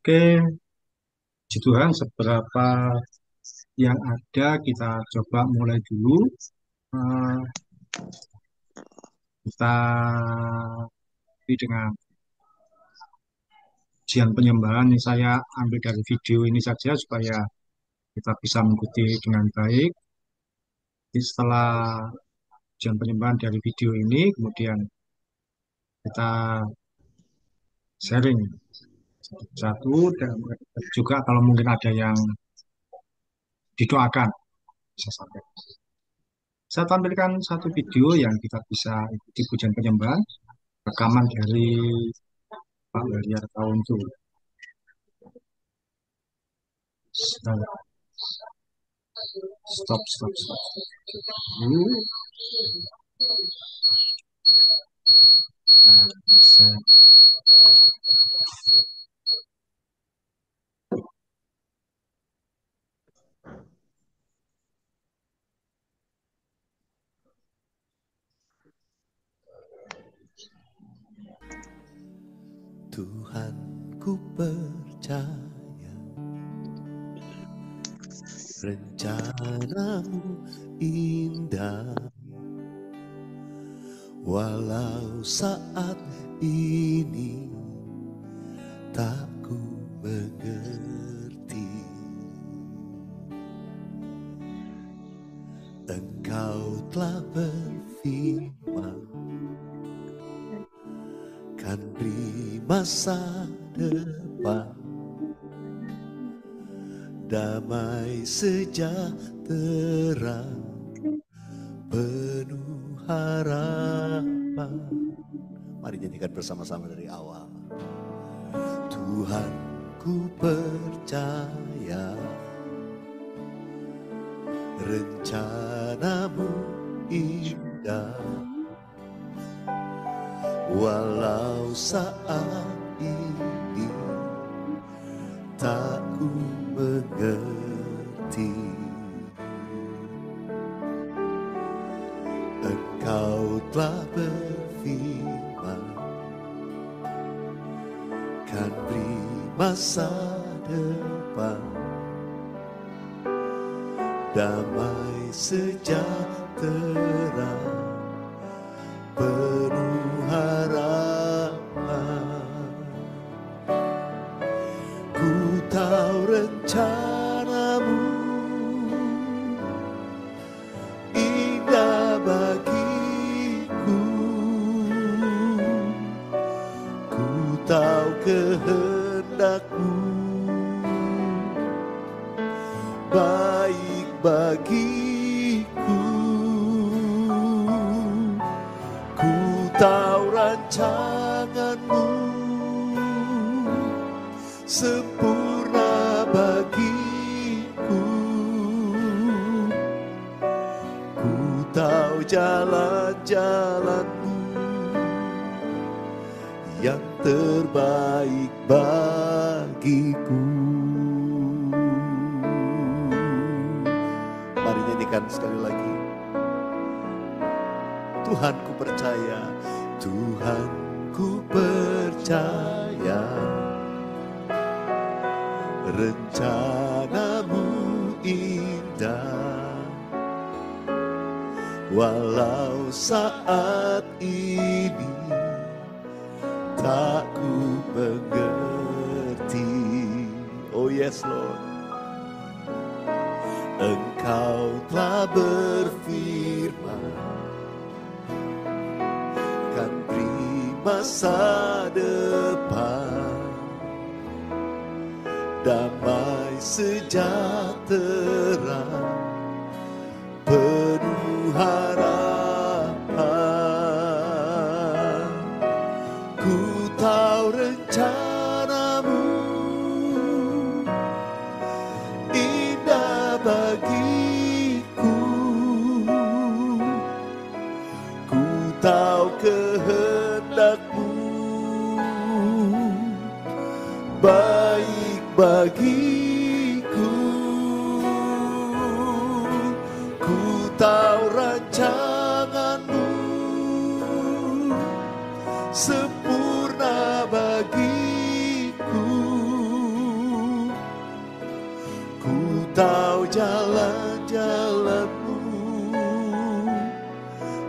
Oke, puji Tuhan, seberapa yang ada kita coba mulai dulu. Eh, kita dengan ujian penyembahan ini saya ambil dari video ini saja supaya kita bisa mengikuti dengan baik. Jadi setelah ujian penyembahan dari video ini, kemudian kita sharing satu dan juga kalau mungkin ada yang didoakan bisa sampai. Saya tampilkan satu video yang kita bisa ikuti pujian penyembahan rekaman dari Pak Baliar tahun itu. Stop, stop, stop, stop. Dulu, bisa. Tuhan, ku percaya rencanamu indah, walau saat ini tak ku mengerti. Engkau telah berfirman kan beri masa depan, damai sejahtera, penuh harapan. Mari nyanyikan bersama-sama dari awal. Tuhan, ku percaya rencanamu indah, walau saat ini tak ku mengerti. Engkau telah berfirman kan beri masa depan, damai sejahtera, penuh harapan. Ku tahu rencanamu indah bagiku, ku tahu kehendakmu baik bagiku, ku tahu rancanganmu sempurna bagiku, ku tahu jalan-jalanmu yang terbaik bagiku. Mari nyanyikan sekali lagi. Tuhan, ku percaya, Tuhan, ku percaya rencanamu indah, walau saat ini tak ku mengerti. Oh yes Lord, Engkau telah berfirman kan beri masa depan, damai sejahtera, penuh harapan. Ku tahu rencanamu indah bagiku, ku tahu kehendakmu baik bagiku, ku tahu rancanganmu sempurna bagiku,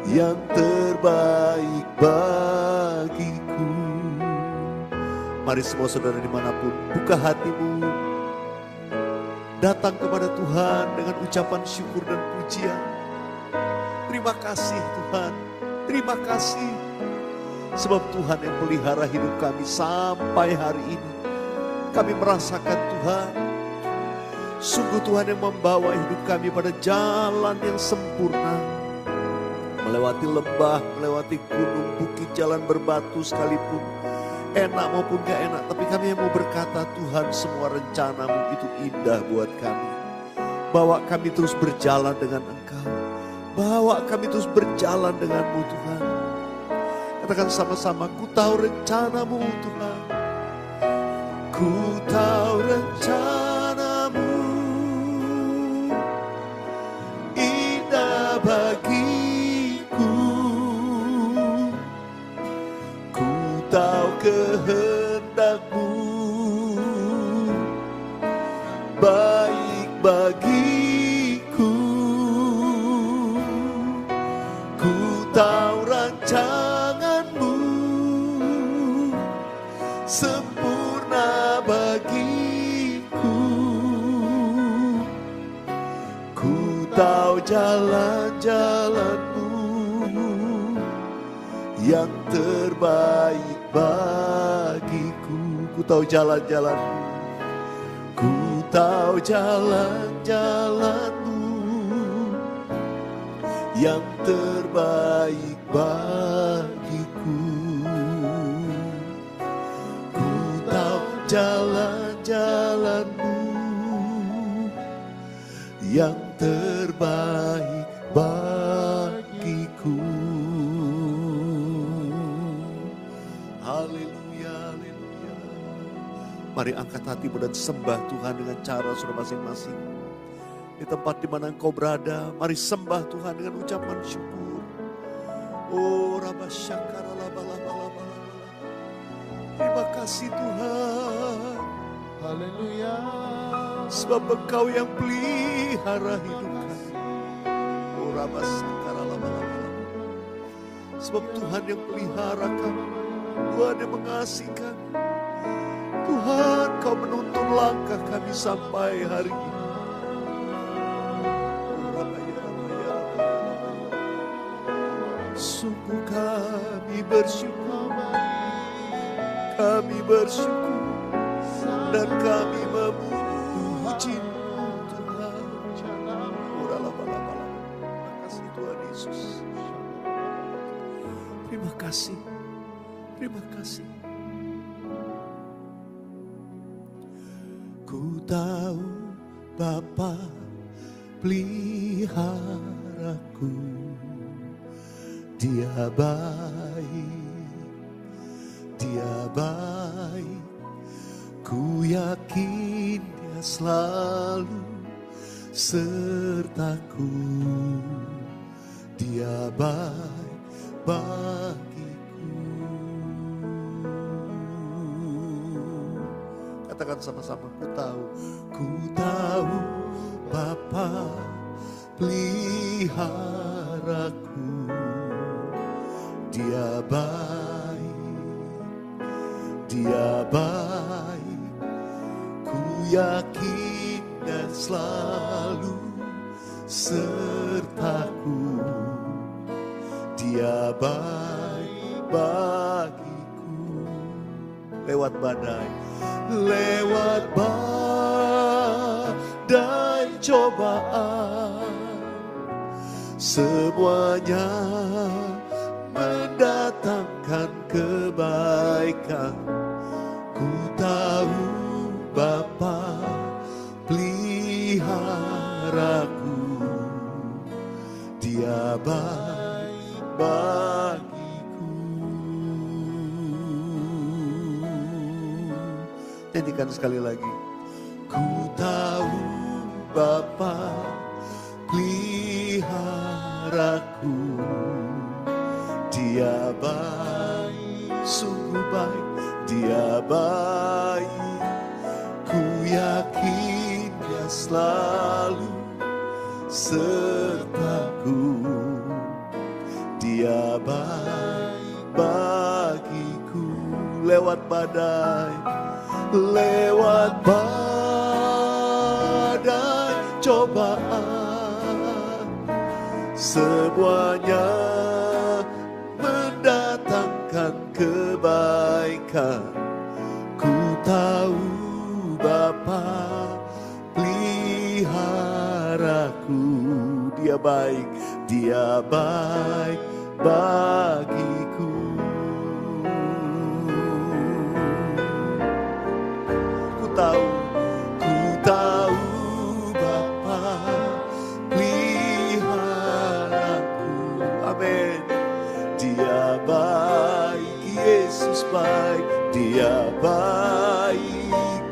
yang terbaik bagiku. Mari semua saudara dimanapun, buka hatimu, datang kepada Tuhan dengan ucapan syukur dan pujian. Terima kasih Tuhan, terima kasih. Sebab Tuhan yang pelihara hidup kami sampai hari ini. Kami merasakan Tuhan, sungguh Tuhan yang membawa hidup kami pada jalan yang sempurna. Melewati lembah, melewati gunung, bukit, jalan berbatu sekalipun. Enak maupun gak enak, tapi kami yang mau berkata, Tuhan, semua rencanamu itu indah buat kami. Bawa kami terus berjalan dengan Engkau. Bawa kami terus berjalan denganmu Tuhan. Katakan sama-sama, ku tahu rencanamu Tuhan. Ku tahu rencanamu indah bagiku. Ku tahu kehendakmu baik bagiku. Ku tahu rancanganmu sempurna bagiku. Ku tahu jalan-jalanmu yang terbaik bagiku. Ku tahu jalan-jalanmu. Ku tahu jalan-jalanmu yang terbaik bagiku. Ku tahu jalan-jalanmu yang terbaik bagiku. Haleluya, haleluya. Mari angkat hatimu dan sembah Tuhan dengan cara saudara masing-masing. Di tempat di mana engkau berada, mari sembah Tuhan dengan ucapan syukur. Oh, Rabasyakara laba-laba-laba. Terima kasih Tuhan. Haleluya. Sebab Engkau yang pelihara hidup kami. Oh, Rabasyakara laba-laba. Sebab Tuhan yang pelihara kami. Tuhan yang mengasihi kami. Tuhan, Kau menuntun langkah kami sampai hari ini. Sungguh kami bersyukur, kami bersyukur dan kami memuji-Mu Tuhan. Terima kasih Tuhan Yesus. Terima kasih, terima kasih. Ku tahu Bapa peliharaku. Dia baik, Dia baik. Ku yakin Dia selalu sertaku. Dia baik bagiku. Katakan sama-sama, ku tahu Bapa peliharaku. Dia baik, Dia baik. Ku yakin Dia selalu sertaku. Dia baik bagiku. Lewat badai cobaan, semuanya mendatangkan kebaikan. Ku tahu Bapa peliharaku. Dia baik bagiku. Nyanyikan sekali lagi. Ku tahu Bapa peliharaku. Dia baik, sungguh baik. Dia baik. Ku yakin Dia selalu sertaku. Dia baik bagiku. Lewat badai, lewat badai cobaan, semuanya mendatangkan kebaikan. Ku tahu Bapa peliharaku. Dia baik, dia baik bagiku. Ku tahu Bapa peliharaku. Amin. Dia baik, Yesus baik, dia baik.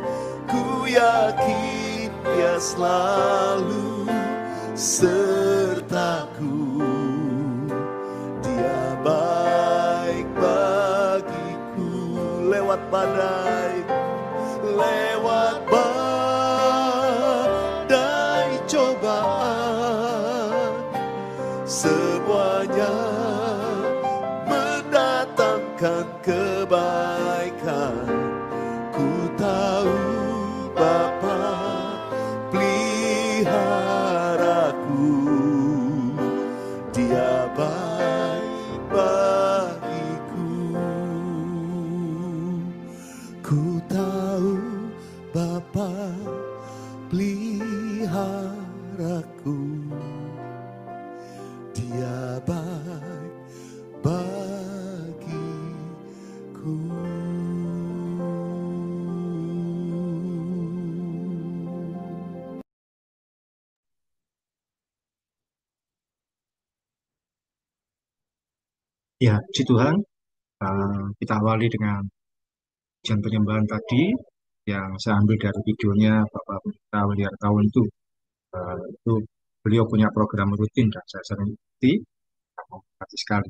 Ku yakin dia selalu sertaku. Dia baik bagiku. Lewat badai, lewat badai cobaan, semuanya mendatangkan kebaikan. Ku tahu Bapa peliharaku. Dia baik bagiku. Ku tahu Bapa peliharaku. Dia baik bagiku. Ya, puji Tuhan, kita awali dengan ujian penyembahan tadi yang saya ambil dari videonya Bapak Pendeta Wali Artawan itu. Itu beliau punya program rutin dan saya sering ikuti, hati sekali.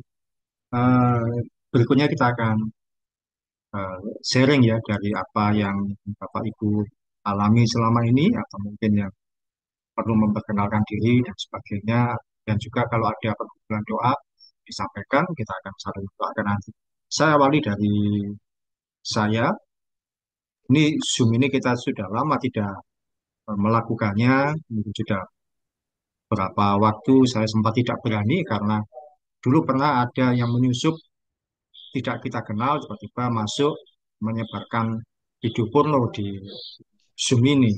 Eh, Berikutnya kita akan sharing ya dari apa yang Bapak Ibu alami selama ini atau mungkin yang perlu memperkenalkan diri dan sebagainya, dan juga kalau ada pergumulan doa disampaikan, kita akan saling doakan nanti. Saya awali dari saya. Ini Zoom ini kita sudah lama tidak melakukannya, mungkin sudah berapa waktu saya sempat tidak berani karena dulu pernah ada yang menyusup tidak kita kenal tiba-tiba masuk menyebarkan video porno di Zoom ini.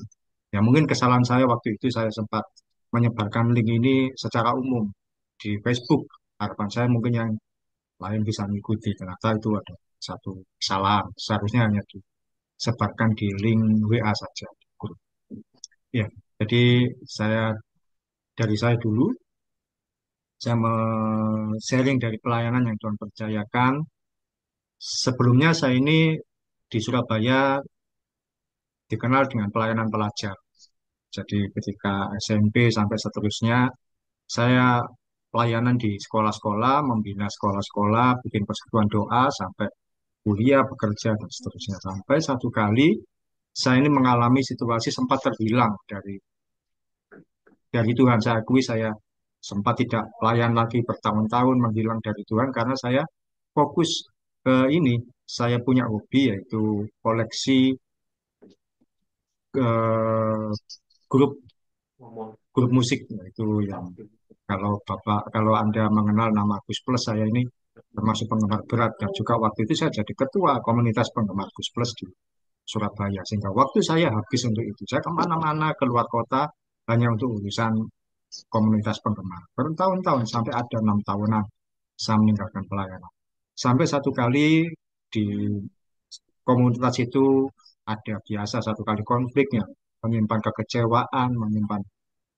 Ya mungkin kesalahan saya waktu itu saya sempat menyebarkan link ini secara umum di Facebook. Harapan saya mungkin yang lain bisa mengikuti. Ternyata itu ada satu kesalahan. Seharusnya hanya disebarkan di link WA saja. Ya, jadi saya dari saya dulu, saya sharing dari pelayanan yang Tuhan percayakan. Sebelumnya saya ini di Surabaya dikenal dengan pelayanan pelajar. Jadi ketika SMP sampai seterusnya, saya pelayanan di sekolah-sekolah, membina sekolah-sekolah, bikin persekutuan doa, sampai kuliah, bekerja, dan seterusnya. Sampai satu kali, saya ini mengalami situasi sempat terhilang dari Tuhan. Saya akui saya sempat tidak pelayan lagi bertahun-tahun menghilang dari Tuhan karena saya fokus ke ini. Saya punya hobi yaitu koleksi eh, grup grup musik yaitu yang kalau Anda mengenal nama Gus Plus, saya ini termasuk penggemar berat dan juga waktu itu saya jadi ketua komunitas penggemar Gus Plus di Surabaya. Sehingga waktu saya habis untuk itu, saya kemana-mana keluar kota hanya untuk urusan komunitas penggemar. Bertahun-tahun sampai ada 6 tahunan saya meninggalkan pelayanan. Sampai satu kali di komunitas itu ada biasa satu kali konfliknya, menyimpan kekecewaan, menyimpan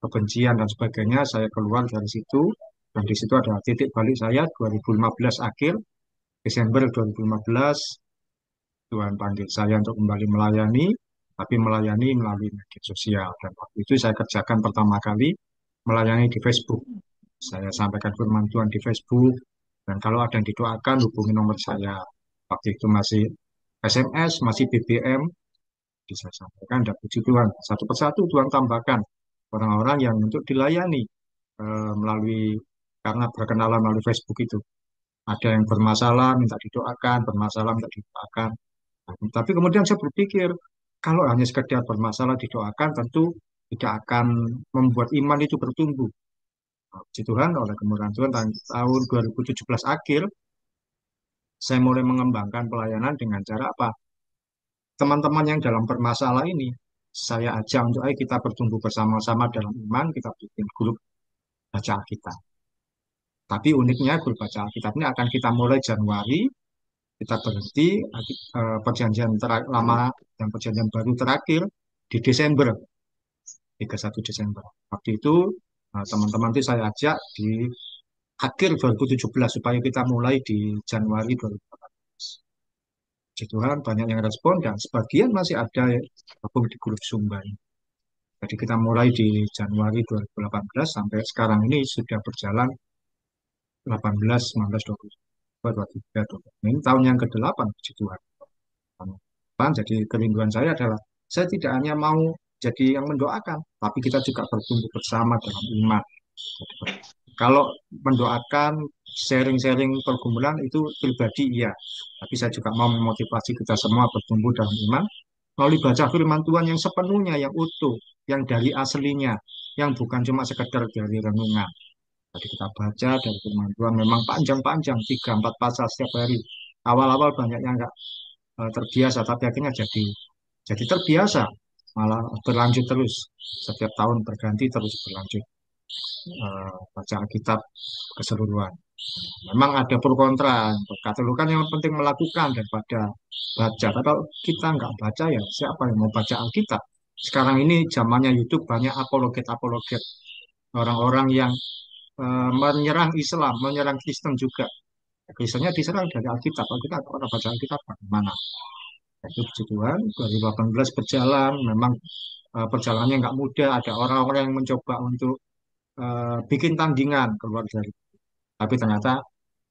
kebencian dan sebagainya. Saya keluar dari situ dan di situ ada titik balik saya 2015 akhir Desember 2015 Tuhan panggil saya untuk kembali melayani, tapi melayani melalui media sosial. Dan waktu itu saya kerjakan pertama kali melayani di Facebook. Saya sampaikan firman Tuhan di Facebook, dan kalau ada yang didoakan, hubungi nomor saya. Waktu itu masih SMS, masih BBM, bisa sampaikan, dan puji Tuhan. Satu persatu Tuhan tambahkan orang-orang yang untuk dilayani melalui karena berkenalan melalui Facebook itu. Ada yang bermasalah minta didoakan, bermasalah minta didoakan. Nah, tapi kemudian saya berpikir, kalau hanya sekedar bermasalah didoakan, tentu tidak akan membuat iman itu bertumbuh. Nah, puji Tuhan, oleh kemurahan Tuhan, tahun 2017 akhir, saya mulai mengembangkan pelayanan dengan cara apa? Teman-teman yang dalam bermasalah ini, saya ajak untuk ayo kita bertumbuh bersama-sama dalam iman, kita bikin grup baca Alkitab. Tapi uniknya grup baca Alkitab ini akan kita mulai Januari, kita berhenti perjanjian lama dan perjanjian baru terakhir di Desember, 31 Desember. Waktu itu teman-teman itu saya ajak di akhir 2017 supaya kita mulai di Januari 2018. Puji Tuhan banyak yang respon dan sebagian masih ada yang gabung di grup Sumba. Jadi kita mulai di Januari 2018 sampai sekarang ini sudah berjalan 18, 19, 20, 23, 24. Ini tahun yang ke-8, puji Tuhan. Jadi kerinduan saya adalah saya tidak hanya mau jadi yang mendoakan, tapi kita juga bertumbuh bersama dalam iman. Kalau mendoakan, sharing-sharing pergumulan itu pribadi iya, tapi saya juga mau memotivasi kita semua bertumbuh dalam iman melalui baca firman Tuhan yang sepenuhnya, yang utuh, yang dari aslinya, yang bukan cuma sekedar dari renungan. Jadi kita baca dari firman Tuhan memang panjang-panjang, 3-4 pasal setiap hari. Awal-awal banyak yang nggak terbiasa, tapi akhirnya jadi terbiasa, malah berlanjut terus. Setiap tahun berganti terus berlanjut baca Alkitab keseluruhan. Memang ada pro kontra. Kata kan yang penting melakukan daripada baca. Kalau kita nggak baca ya siapa yang mau baca Alkitab? Sekarang ini zamannya YouTube banyak apologet-apologet. Orang-orang yang menyerang Islam, menyerang Kristen juga. Kristennya diserang dari Alkitab. Kalau kita orang baca Alkitab bagaimana? Itu puji Tuhan, 2018 berjalan, memang perjalanannya nggak mudah. Ada orang-orang yang mencoba untuk bikin tandingan keluar dari. Tapi ternyata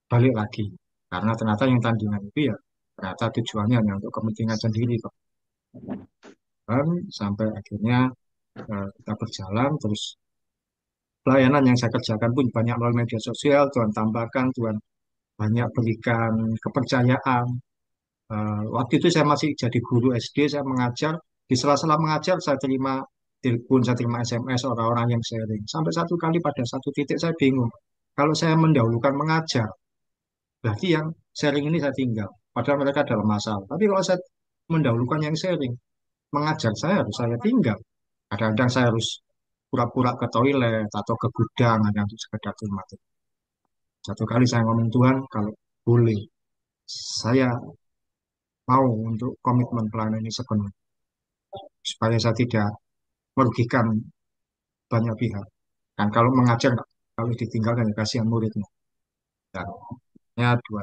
balik lagi. Karena ternyata yang tandingan itu ya ternyata tujuannya hanya untuk kepentingan sendiri kok. Dan sampai akhirnya kita berjalan terus pelayanan yang saya kerjakan pun banyak melalui media sosial. Tuhan tambahkan, Tuhan banyak berikan kepercayaan. Waktu itu saya masih jadi guru SD, saya mengajar. Di sela-sela mengajar saya terima telepon, saya terima SMS orang-orang yang sharing. Sampai satu kali pada satu titik saya bingung. Kalau saya mendahulukan mengajar, berarti yang sharing ini saya tinggal. Padahal mereka dalam masalah. Tapi kalau saya mendahulukan yang sharing, mengajar saya harus saya tinggal. Kadang-kadang saya harus pura-pura ke toilet atau ke gudang hanya untuk sekedar terima. Satu kali saya ngomong Tuhan, kalau boleh, saya mau untuk komitmen pelayanan ini sepenuhnya. Supaya saya tidak merugikan banyak pihak. Dan kalau mengajar, kalau ditinggalkan ya kasihan muridnya. Dan ya dua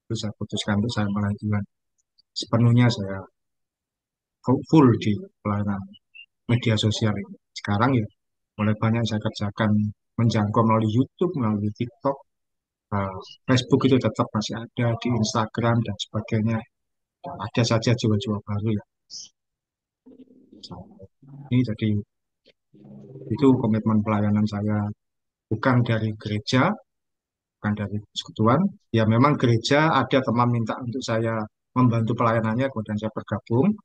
itu saya putuskan untuk saya melayani Tuhan. Sepenuhnya saya full di pelayanan media sosial ini. Sekarang ya mulai banyak saya kerjakan menjangkau melalui YouTube, melalui TikTok, Facebook itu tetap masih ada di Instagram dan sebagainya. Dan ada saja jiwa-jiwa baru ya. Ini jadi itu komitmen pelayanan saya bukan dari gereja, bukan dari persekutuan. Ya memang gereja ada teman minta untuk saya membantu pelayanannya, kemudian saya bergabung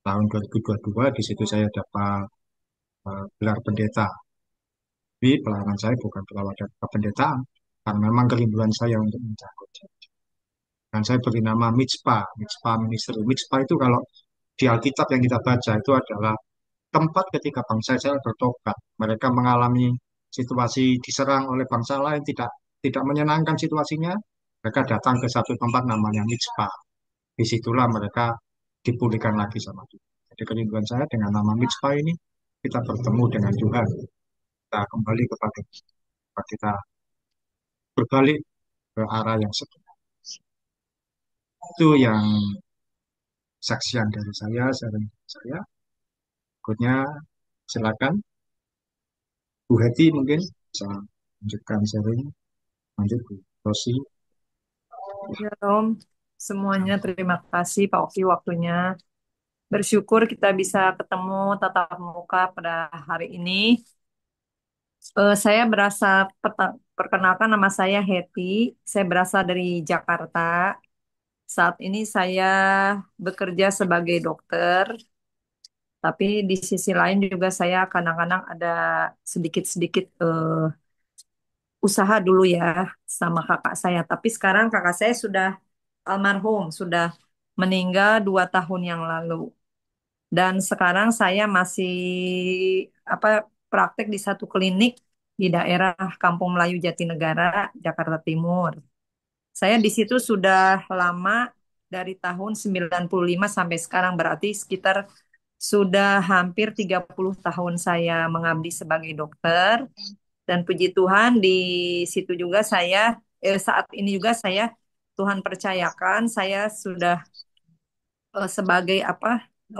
tahun 2022. Di situ saya dapat gelar pendeta. Tapi pelayanan saya bukan berawal dari kependetaan, karena memang kerinduan saya untuk menjangkau. Dan saya beri nama Mitspa, Mitspa Ministry. Mitspa itu kalau di Alkitab yang kita baca itu adalah tempat ketika bangsa Israel bertobat. Mereka mengalami situasi diserang oleh bangsa lain, tidak menyenangkan situasinya. Mereka datang ke satu tempat namanya Mitspa. Disitulah mereka dipulihkan lagi sama Tuhan. Jadi kerinduan saya dengan nama Mitspa ini, kita bertemu dengan Tuhan. Kita kembali kepada kita berbalik ke arah yang sebenarnya. Itu yang saksian dari saya, sharing dari saya. Berikutnya silakan Bu Heti mungkin bisa lanjutkan sharing. Lanjut Bu Rosi. Shalom semuanya, terima kasih Pak Oki waktunya. Bersyukur kita bisa ketemu tatap muka pada hari ini. Saya berasa perkenalkan, nama saya Hetty. Saya berasal dari Jakarta. Saat ini saya bekerja sebagai dokter, tapi di sisi lain juga saya kadang-kadang ada sedikit-sedikit usaha dulu ya sama kakak saya. Tapi sekarang kakak saya sudah almarhum, sudah meninggal 2 tahun yang lalu. Dan sekarang saya masih apa praktek di satu klinik di daerah Kampung Melayu Jatinegara, Jakarta Timur. Saya di situ sudah lama dari tahun 95 sampai sekarang, berarti sekitar sudah hampir 30 tahun saya mengabdi sebagai dokter. Dan puji Tuhan di situ juga saat ini juga saya Tuhan percayakan saya sudah sebagai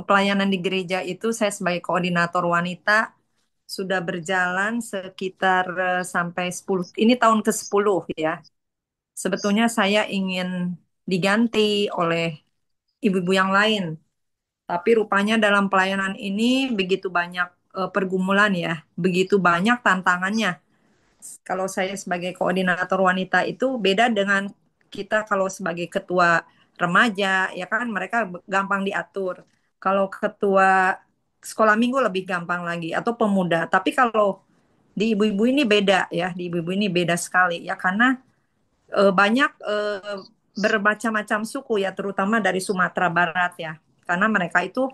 pelayanan di gereja itu saya sebagai koordinator wanita sudah berjalan sekitar sampai 10 ini tahun ke-10 ya. Sebetulnya saya ingin diganti oleh ibu-ibu yang lain, tapi rupanya dalam pelayanan ini begitu banyak pergumulan ya, begitu banyak tantangannya. Kalau saya sebagai koordinator wanita itu beda dengan kita kalau sebagai ketua remaja, ya kan mereka gampang diatur. Kalau ketua sekolah minggu lebih gampang lagi, atau pemuda. Tapi kalau di ibu-ibu ini beda ya, di ibu-ibu ini beda sekali ya, karena banyak bermacam-macam suku ya, terutama dari Sumatera Barat ya. Karena mereka itu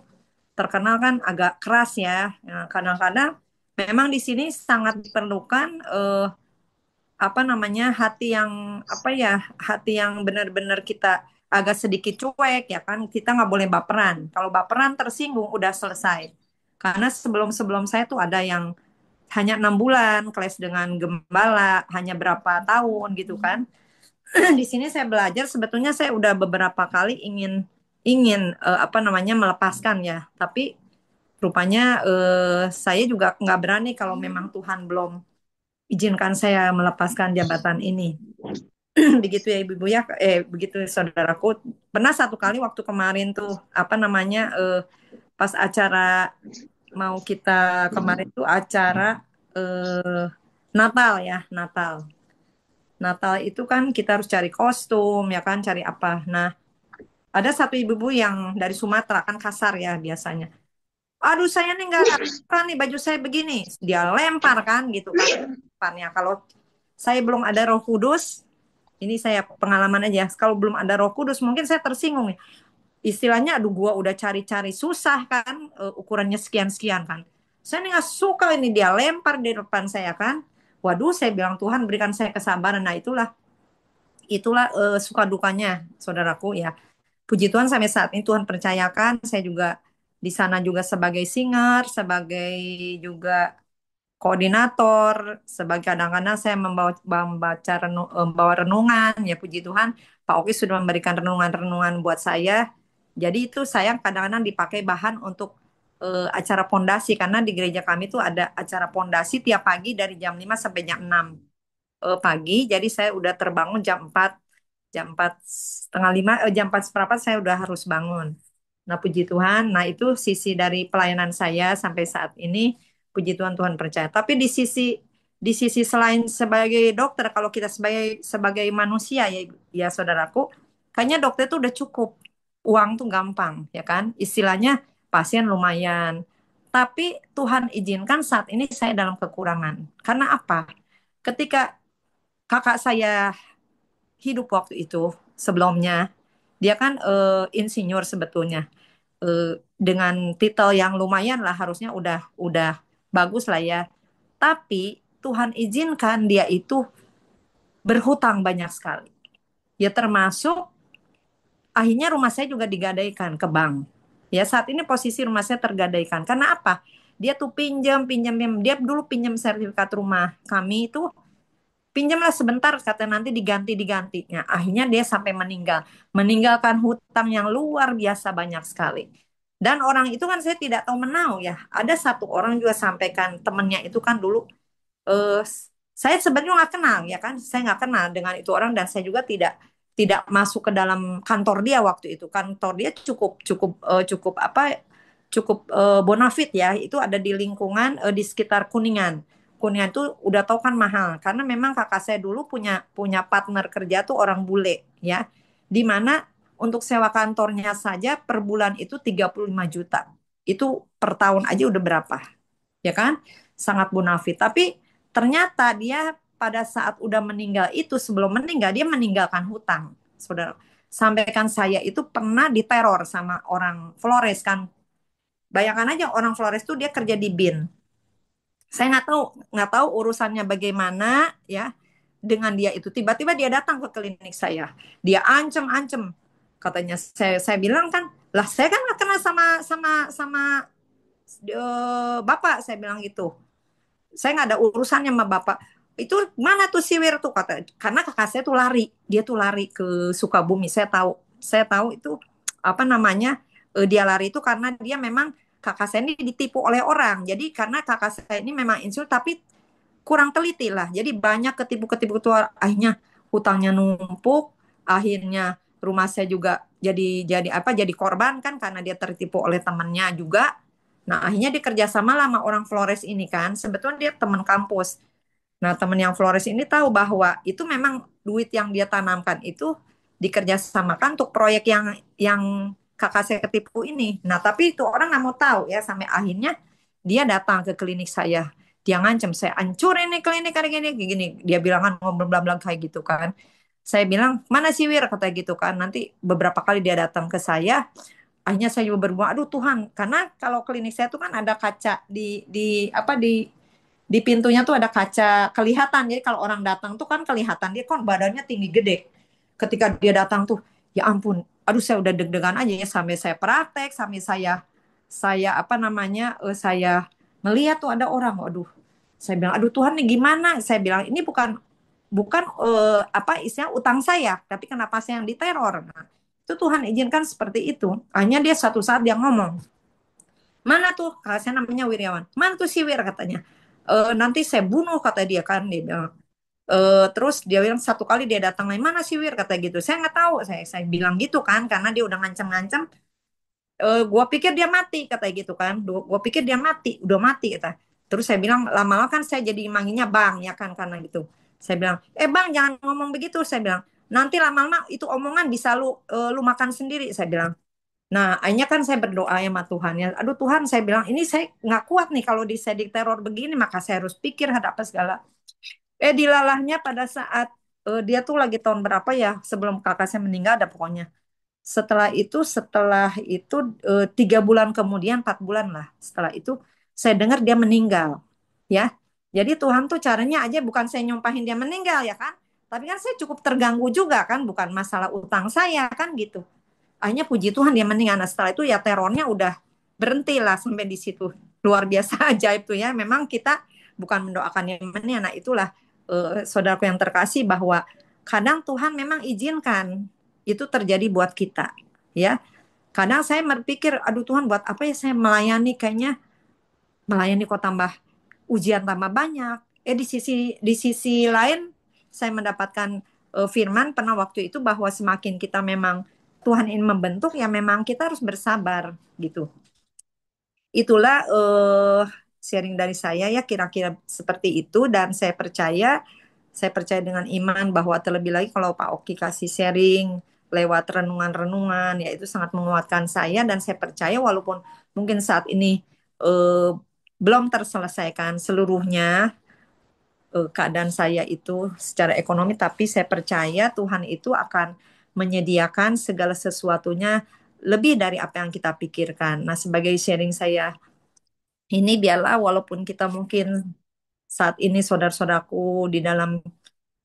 terkenal kan agak keras ya. Nah, kadang-kadang memang di sini sangat diperlukan apa namanya hati yang benar-benar kita agak sedikit cuek ya kan, kita nggak boleh baperan. Kalau baperan tersinggung udah selesai. Karena sebelum-sebelum saya tuh ada yang hanya 6 bulan kelas dengan gembala, hanya berapa tahun gitu kan. Di sini saya belajar, sebetulnya saya udah beberapa kali ingin ingin apa namanya melepaskan ya, tapi rupanya saya juga nggak berani kalau memang Tuhan belum izinkan saya melepaskan jabatan ini. Begitu ya ibu-ibu ya, begitu saudaraku. Pernah satu kali waktu kemarin tuh apa namanya pas acara mau kita kemarin tuh acara Natal ya, Natal. Natal itu kan kita harus cari kostum ya kan, cari apa. Nah, ada satu ibu-ibu yang dari Sumatera kan kasar ya biasanya. Aduh saya nih nggak suka nih baju saya begini. Dia lempar kan gitu kan. Lemparnya. Kalau saya belum ada Roh Kudus, ini saya pengalaman aja. Kalau belum ada Roh Kudus, mungkin saya tersinggung nih. Istilahnya, aduh gua udah cari-cari susah kan, ukurannya sekian-sekian kan. Saya nih nggak suka ini dia lempar di depan saya kan. Waduh, saya bilang Tuhan berikan saya kesabaran. Nah itulah suka dukanya saudaraku ya. Puji Tuhan sampai saat ini Tuhan percayakan saya juga di sana juga sebagai singer, sebagai juga koordinator, sebagai kadang-kadang saya membawa renungan, ya puji Tuhan, Pak Oki sudah memberikan renungan-renungan buat saya. Jadi itu saya kadang-kadang dipakai bahan untuk acara pondasi, karena di gereja kami tuh ada acara pondasi tiap pagi dari jam 5 sampai jam 6 pagi. Jadi saya udah terbangun jam 4 setengah 5, jam 4 seperempat saya udah harus bangun. Nah, puji Tuhan. Nah, itu sisi dari pelayanan saya sampai saat ini. Puji Tuhan, Tuhan percaya. Tapi di sisi selain sebagai dokter, kalau kita sebagai sebagai manusia ya, ya saudaraku, kayaknya dokter itu udah cukup. Uang tuh gampang, ya kan? Istilahnya pasien lumayan. Tapi Tuhan izinkan saat ini saya dalam kekurangan. Karena apa? Ketika kakak saya hidup waktu itu sebelumnya, dia kan insinyur sebetulnya. Dengan titel yang lumayan lah, harusnya udah bagus lah ya. Tapi Tuhan izinkan dia itu berhutang banyak sekali. Ya termasuk akhirnya rumah saya juga digadaikan ke bank. Ya saat ini posisi rumah saya tergadaikan. Karena apa? Dia tuh pinjam. Dia dulu pinjam sertifikat rumah kami itu, pinjamlah sebentar, kata nanti diganti. Nah, akhirnya dia sampai meninggalkan hutang yang luar biasa banyak sekali. Dan orang itu kan saya tidak tahu menau ya. Ada satu orang juga sampaikan, temennya itu kan dulu eh, saya sebenarnya nggak kenal ya kan, saya nggak kenal dengan itu orang, dan saya juga tidak tidak masuk ke dalam kantor dia waktu itu. Kantor dia cukup cukup cukup apa cukup bonafit ya, itu ada di lingkungan di sekitar Kuningan. Kunian tuh udah tahu kan mahal karena memang kakak saya dulu punya punya partner kerja tuh orang bule ya. Di mana untuk sewa kantornya saja per bulan itu 35 juta. Itu per tahun aja udah berapa? Ya kan? Sangat bonafit. Tapi ternyata dia pada saat udah meninggal itu sebelum meninggal dia meninggalkan hutang. Saudara, sampaikan saya itu pernah diteror sama orang Flores kan. Bayangkan aja orang Flores tuh dia kerja di BIN. Saya nggak tahu urusannya bagaimana ya dengan dia itu. Tiba-tiba dia datang ke klinik saya. Dia ancem-ancem. Katanya saya bilang kan, lah saya kan nggak kenal sama bapak. Saya bilang gitu. Saya nggak ada urusannya sama bapak. Itu mana tuh si Wir tuh kata. Karena kakak saya tuh lari. Dia tuh lari ke Sukabumi. Saya tahu itu apa namanya. Dia lari itu karena dia memang kakak saya ini ditipu oleh orang. Jadi karena kakak saya ini memang insul tapi kurang teliti lah. Jadi banyak ketipu-ketipu itu akhirnya hutangnya numpuk, akhirnya rumah saya juga jadi korban kan karena dia tertipu oleh temannya juga. Nah, akhirnya dia kerjasama lah sama orang Flores ini kan. Sebetulnya dia teman kampus. Nah, teman yang Flores ini tahu bahwa itu memang duit yang dia tanamkan itu dikerjasamakan untuk proyek yang kakak saya ketipu ini. Nah, tapi itu orang nggak mau tahu ya sampai akhirnya dia datang ke klinik saya. Dia ngancam saya hancurin nih klinik kayak gini, gini. Dia bilang kan ngobrol bla kayak gitu kan. Saya bilang mana sih Wir kata gitu kan. Nanti beberapa kali dia datang ke saya. Akhirnya saya juga berbuat, aduh Tuhan, karena kalau klinik saya tuh kan ada kaca di pintunya tuh ada kaca kelihatan. Jadi kalau orang datang tuh kan kelihatan dia kan badannya tinggi gede. Ketika dia datang tuh, ya ampun, aduh saya udah deg-degan aja ya sampai saya praktek, sampai saya apa namanya, saya melihat tuh ada orang, aduh, saya bilang, aduh Tuhan nih gimana? Saya bilang ini bukan bukan apa istilah utang saya, tapi kenapa saya yang diteror? Nah, itu Tuhan izinkan seperti itu. Hanya dia satu saat dia ngomong, mana tuh? Saya namanya Wiryawan. Mana tuh si Wir katanya? Nanti saya bunuh kata dia kan dia bilang. Terus dia bilang satu kali dia datang lagi mana si Wir kata gitu. Saya nggak tahu. Saya bilang gitu kan karena dia udah ngancam-ngancam. Gua pikir dia mati kata gitu kan. Gua pikir dia mati, udah mati kata. Terus saya bilang lama-lama kan saya jadi manggilnya Bang ya kan karena gitu. Saya bilang, Bang jangan ngomong begitu. Saya bilang, nanti lama-lama itu omongan bisa lu makan sendiri. Saya bilang. Nah, akhirnya kan saya berdoa ya sama Tuhan ya. Aduh Tuhan, saya bilang ini saya nggak kuat nih kalau disedik teror begini, maka saya harus pikir hadap apa segala. Dilalahnya pada saat dia tuh lagi tahun berapa ya sebelum kakak saya meninggal ada pokoknya. Setelah itu 3 bulan kemudian 4 bulan lah setelah itu saya dengar dia meninggal ya. Jadi Tuhan tuh caranya aja bukan saya nyumpahin dia meninggal ya kan. Tapi kan saya cukup terganggu juga kan bukan masalah utang saya kan gitu. Akhirnya puji Tuhan dia meninggal. Nah, setelah itu ya terornya udah berhenti lah sampai di situ. Luar biasa ajaib tuh ya. Memang kita bukan mendoakan yang meninggal. Nah itulah saudaraku yang terkasih bahwa kadang Tuhan memang izinkan itu terjadi buat kita. Ya, kadang saya berpikir, aduh Tuhan buat apa ya saya melayani kayaknya melayani kok tambah ujian tambah banyak. Di sisi lain saya mendapatkan firman pernah waktu itu bahwa semakin kita memang Tuhan ingin membentuk ya memang kita harus bersabar gitu. Itulah sharing dari saya ya kira-kira seperti itu dan saya percaya dengan iman bahwa terlebih lagi kalau Pak Oki kasih sharing lewat renungan-renungan ya itu sangat menguatkan saya dan saya percaya walaupun mungkin saat ini eh, belum terselesaikan seluruhnya keadaan saya itu secara ekonomi, tapi saya percaya Tuhan itu akan menyediakan segala sesuatunya lebih dari apa yang kita pikirkan. Nah, sebagai sharing saya ini biarlah walaupun kita mungkin saat ini saudara-saudaraku di dalam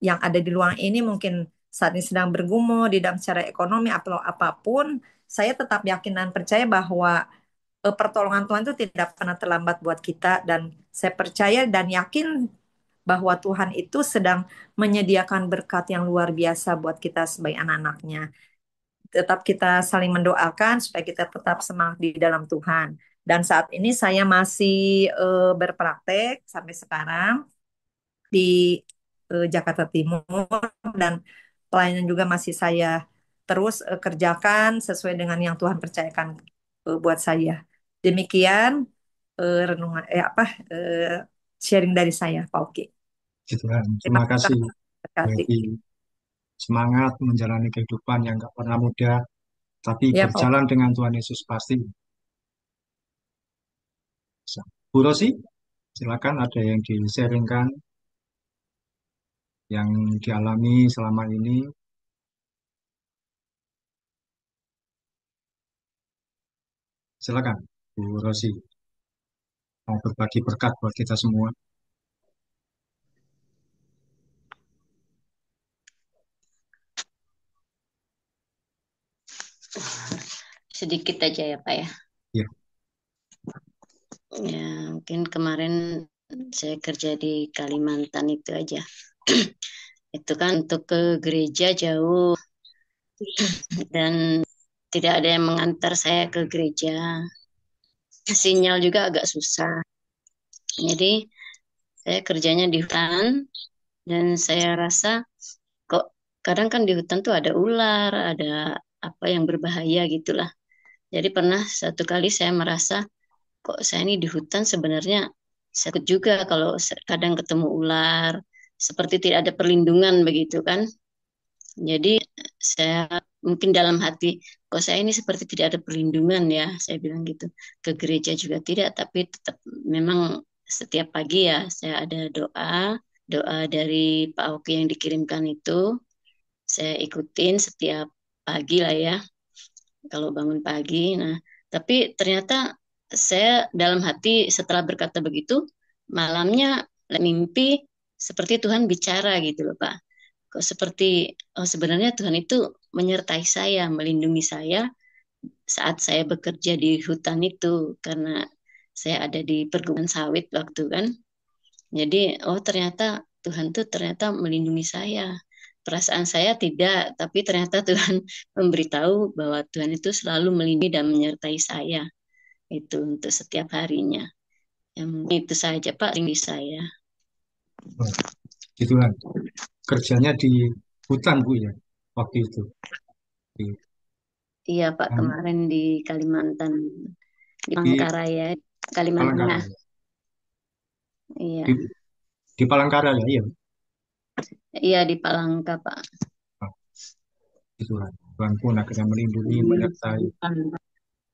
yang ada di luar ini mungkin saat ini sedang bergumul di dalam secara ekonomi atau apapun, saya tetap yakin dan percaya bahwa pertolongan Tuhan itu tidak pernah terlambat buat kita dan saya percaya dan yakin bahwa Tuhan itu sedang menyediakan berkat yang luar biasa buat kita sebagai anak-anaknya. Tetap kita saling mendoakan supaya kita tetap semangat di dalam Tuhan. Dan saat ini saya masih berpraktek sampai sekarang di Jakarta Timur dan pelayanan juga masih saya terus kerjakan sesuai dengan yang Tuhan percayakan buat saya. Demikian renungan apa sharing dari saya, Pak Oki. Puji Tuhan. Terima Terima kasih, kasih. Devi. Semangat menjalani kehidupan yang nggak pernah mudah, tapi Ya, Pak Oki. berjalan dengan Tuhan Yesus pasti bisa. Bu Rosi, silakan ada yang di-sharingkan yang dialami selama ini. Silakan, Bu Rosi, mau berbagi berkat buat kita semua. Sedikit aja ya Pak ya. Ya, Ya, mungkin kemarin saya kerja di Kalimantan itu aja. Itu kan untuk ke gereja jauh dan tidak ada yang mengantar saya ke gereja. Sinyal juga agak susah. Jadi saya kerjanya di hutan dan saya rasa kok kadang kan di hutan tuh ada ular, ada apa yang berbahaya gitulah. Jadi pernah satu kali saya merasa kok saya ini di hutan sebenarnya takut juga kalau kadang ketemu ular, seperti tidak ada perlindungan begitu kan. Jadi saya mungkin dalam hati, kok saya ini seperti tidak ada perlindungan ya, saya bilang gitu. Ke gereja juga tidak, tapi tetap memang setiap pagi ya saya ada doa, doa dari Pak Oki yang dikirimkan itu, saya ikutin setiap pagi lah ya, kalau bangun pagi. Nah, tapi ternyata saya dalam hati setelah berkata begitu, malamnya mimpi seperti Tuhan bicara gitu loh Pak. Kok seperti oh sebenarnya Tuhan itu menyertai saya, melindungi saya saat saya bekerja di hutan itu karena saya ada di perkebunan sawit waktu kan. Jadi oh ternyata Tuhan tuh ternyata melindungi saya. Perasaan saya tidak, tapi ternyata Tuhan memberitahu bahwa Tuhan itu selalu melindungi dan menyertai saya. Itu untuk setiap harinya. Yang itu saja Pak, tinggi saya. oh, gitu kan. Kerjanya di hutan, Bu, ya, waktu itu. Di, Iya Pak, kan, kemarin di Kalimantan, di di Palangkaraya, Kalimantan Tengah. Palangkaraya. Di, Iya, di Palangkaraya, iya. iya di Palangka Pak. Oh, gitu kan. Tuhan pun akhirnya melindungi, menyertai.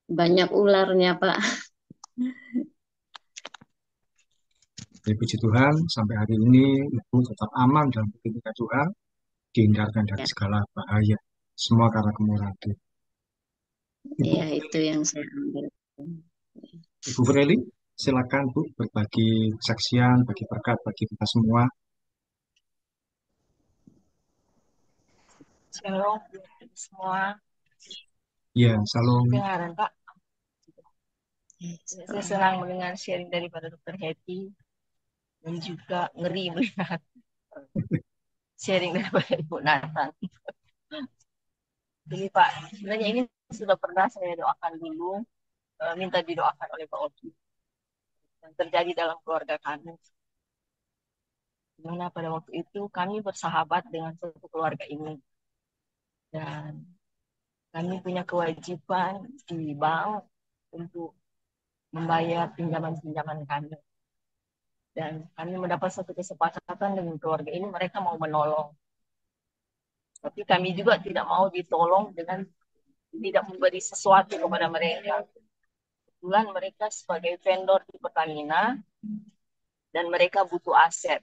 Banyak ularnya Pak. Jadi, puji Tuhan, sampai hari ini Ibu tetap aman dalam ketika Tuhan, dihindarkan dari Ya, segala bahaya. Semua karena kemurahan Tuhan. Ibu, iya itu yang saya ambil. Ibu Freli, silakan Bu, berbagi kesaksian, bagi berkat bagi kita semua. Shalom semua. Ya, salam. Dengaran Pak. Saya senang mendengar sharing daripada Dr. Happy dan juga ngeri melihat sharing daripada Ibu Nathan. Jadi Pak, sebenarnya ini sudah pernah saya doakan dulu, minta didoakan oleh Pak Oki yang terjadi dalam keluarga kami. Dimana pada waktu itu kami bersahabat dengan satu keluarga ini dan kami punya kewajiban di bank untuk membayar pinjaman-pinjaman kami. Dan kami mendapat satu kesepakatan dengan keluarga ini, mereka mau menolong. Tapi kami juga tidak mau ditolong dengan tidak memberi sesuatu kepada mereka. Kebetulan mereka sebagai vendor di Pertamina, dan mereka butuh aset.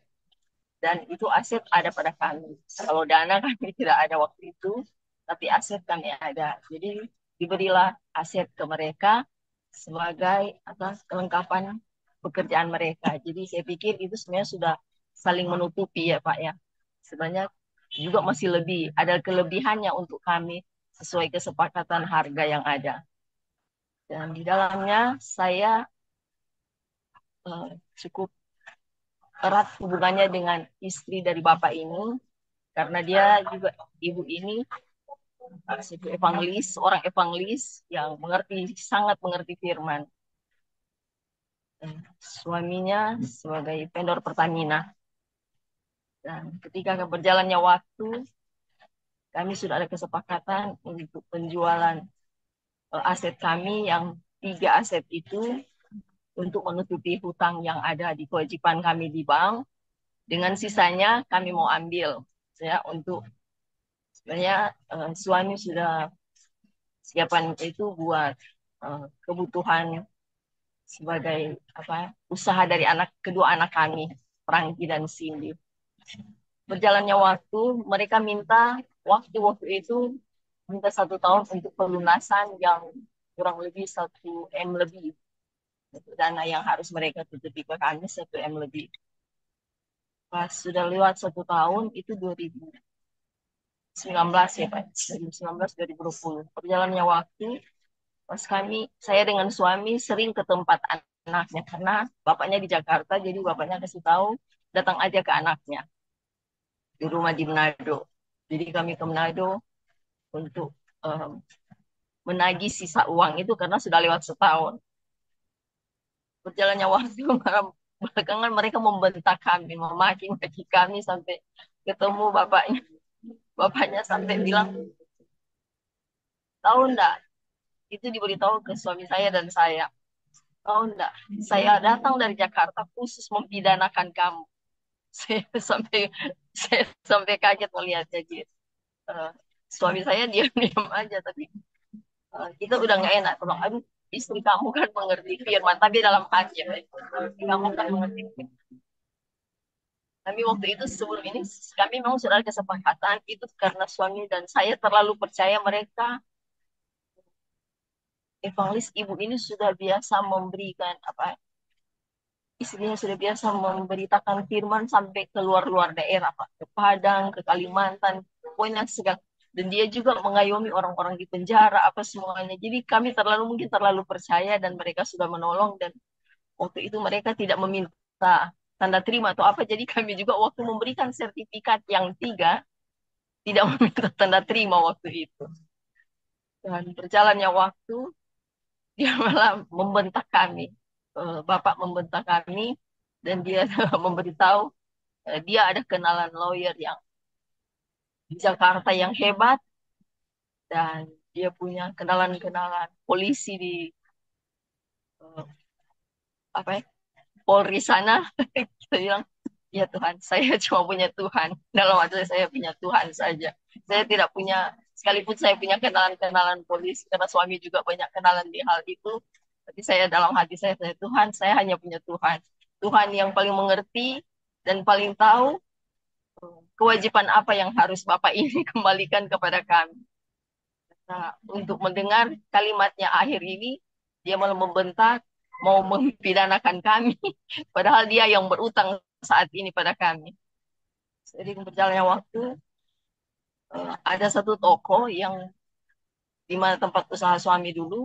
Dan itu aset ada pada kami. Kalau dana kami tidak ada waktu itu, tapi aset kami ada. Jadi diberilah aset ke mereka sebagai atas kelengkapan pekerjaan mereka. Jadi saya pikir itu sebenarnya sudah saling menutupi ya Pak ya. Sebenarnya juga masih lebih, ada kelebihannya untuk kami sesuai kesepakatan harga yang ada. Dan di dalamnya saya cukup erat hubungannya dengan istri dari Bapak ini, karena dia juga ibu ini evangelis, seorang evangelis yang sangat mengerti firman. Suaminya sebagai vendor Pertamina. Dan ketika berjalannya waktu, kami sudah ada kesepakatan untuk penjualan aset kami yang 3 aset itu untuk menutupi hutang yang ada di kewajiban kami di bank. Dengan sisanya kami mau ambil. Saya untuk sebenarnya suami sudah siapan itu buat kebutuhan sebagai usaha dari kedua anak kami, Franky dan Cindy. Berjalannya waktu, mereka minta waktu itu minta 1 tahun untuk pelunasan yang kurang lebih 1 M lebih. Itu dana yang harus mereka tutupi ke kami 1 M lebih. Pas sudah lewat 1 tahun, itu 2019 ya Pak, 2019-2020. Perjalannya waktu, pas saya dengan suami sering ke tempat anaknya, karena bapaknya di Jakarta, jadi bapaknya kasih tahu, datang aja ke anaknya, di rumah di Manado. Jadi kami ke Manado untuk menagih sisa uang itu karena sudah lewat setahun. Berjalannya waktu, belakangan mereka membentak kami, memaki-maki kami sampai ketemu bapaknya. Bapaknya sampai bilang, tahu enggak, itu diberitahu ke suami saya dan saya. Tahu enggak, saya datang dari Jakarta khusus mempidanakan kamu. Saya sampai kaget melihatnya gitu. Suami saya diam-diam aja, tapi kita udah nggak enak. Bilang, aduh, istri kamu kan mengerti firman, tapi dalam hati ya, istri kamu kan mengerti firman. Tapi waktu itu sebelum ini kami memang sudah ada kesepakatan itu karena suami dan saya terlalu percaya mereka. Evangelis ibu ini sudah biasa memberikan istrinya sudah biasa memberitakan firman sampai ke luar-luar daerah, Pak, ke Padang, ke Kalimantan, pokoknya segala. Dan dia juga mengayomi orang-orang di penjara apa semuanya. Jadi kami mungkin terlalu percaya dan mereka sudah menolong, dan waktu itu mereka tidak meminta tanda terima atau apa. Jadi kami juga waktu memberikan sertifikat yang 3 tidak meminta tanda terima waktu itu. Dan berjalannya waktu dia malah membentak kami. Bapak membentak kami dan dia memberitahu dia ada kenalan lawyer yang di Jakarta yang hebat dan dia punya kenalan-kenalan polisi di uh, apa ya, Polri sana. Kita bilang, ya Tuhan, saya cuma punya Tuhan. Dalam hati saya punya Tuhan saja. Saya tidak punya, sekalipun saya punya kenalan-kenalan polisi, karena suami juga banyak kenalan di hal itu. Tapi saya dalam hati saya, Tuhan, saya hanya punya Tuhan. Tuhan yang paling mengerti dan paling tahu kewajiban apa yang harus Bapak ini kembalikan kepada kami. Nah, untuk mendengar kalimatnya akhir ini, dia malah membentak, mau mempidanakan kami, padahal dia yang berutang saat ini pada kami. Jadi berjalannya waktu, ada satu toko yang di mana tempat usaha suami dulu.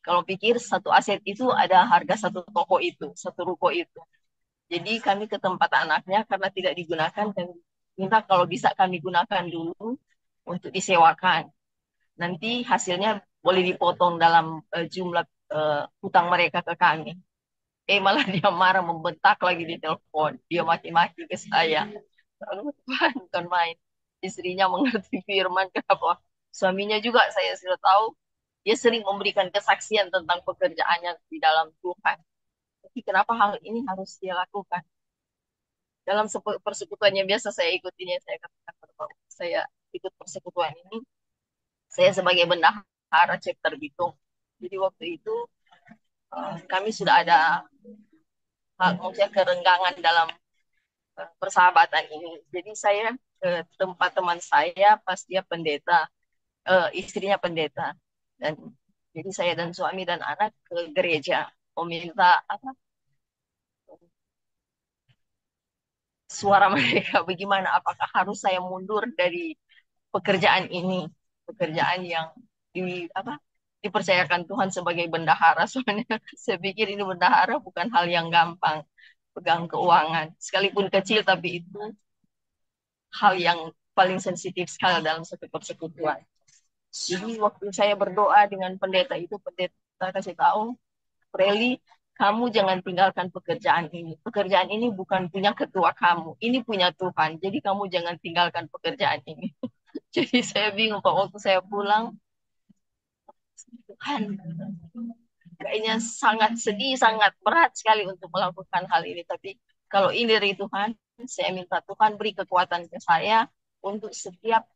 Kalau pikir satu aset itu ada harga satu toko itu, satu ruko itu. Jadi kami ke tempat anaknya karena tidak digunakan, dan minta kalau bisa kami gunakan dulu untuk disewakan. Nanti hasilnya boleh dipotong dalam jumlah hutang mereka ke kami. Malah dia marah, membentak lagi di telepon. Dia maki-maki ke saya. Lalu Tuhan bukan main. Istrinya mengerti firman, kenapa? Suaminya juga saya sudah tahu. Dia sering memberikan kesaksian tentang pekerjaannya di dalam Tuhan. Tapi kenapa hal ini harus dia lakukan? Dalam persekutuan yang biasa saya ikutinya, saya katakan bahwa saya ikut persekutuan ini, saya sebagai bendahara chapter Bitung. Jadi waktu itu kami sudah ada maksudnya kerenggangan dalam persahabatan ini. Jadi saya ke tempat teman saya pas dia pendeta, istrinya pendeta, dan jadi saya dan suami dan anak ke gereja meminta suara mereka bagaimana, apakah harus saya mundur dari pekerjaan ini, pekerjaan yang dipercayakan Tuhan sebagai bendahara. Soalnya saya pikir ini bendahara bukan hal yang gampang, pegang keuangan sekalipun kecil, tapi itu hal yang paling sensitif sekali dalam satu persekutuan. Jadi waktu saya berdoa dengan pendeta itu, pendeta kasih tahu, Preli, kamu jangan tinggalkan pekerjaan ini. Pekerjaan ini bukan punya ketua kamu, ini punya Tuhan. Jadi kamu jangan tinggalkan pekerjaan ini. Jadi saya bingung, Pak, waktu saya pulang, Tuhan, kayaknya sangat sedih, sangat berat sekali untuk melakukan hal ini. Tapi kalau ini dari Tuhan, saya minta Tuhan beri kekuatan ke saya untuk setiap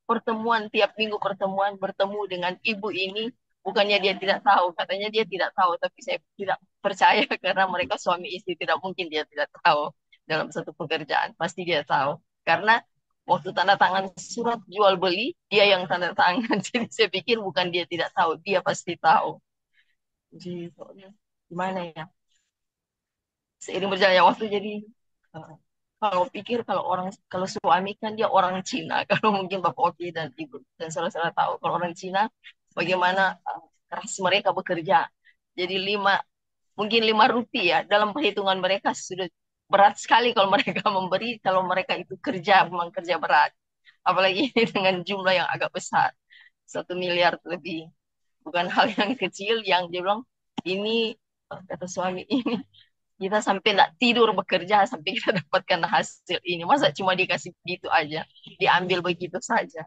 pertemuan, tiap minggu pertemuan bertemu dengan ibu ini. Bukannya dia tidak tahu, katanya dia tidak tahu, tapi saya tidak percaya karena mereka suami istri, tidak mungkin dia tidak tahu dalam satu pekerjaan, pasti dia tahu. Karena waktu tanda tangan surat jual beli, dia yang tanda tangan. Jadi saya pikir bukan dia tidak tahu, dia pasti tahu. Jadi soalnya gimana ya? Seiring berjalannya waktu jadi eh, kalau pikir kalau suami kan dia orang Cina, kalau mungkin Bapak Oki dan Ibu dan saudara-saudara tahu kalau orang Cina bagaimana keras mereka bekerja. Jadi mungkin 5 rupiah dalam perhitungan mereka sudah berat sekali kalau mereka memberi, kalau mereka itu kerja memang kerja berat. Apalagi ini dengan jumlah yang agak besar, 1 miliar lebih, bukan hal yang kecil yang dia bilang ini kata suami ini kita sampai nggak tidur bekerja sampai kita dapatkan hasil ini. Masa cuma dikasih gitu aja, diambil begitu saja.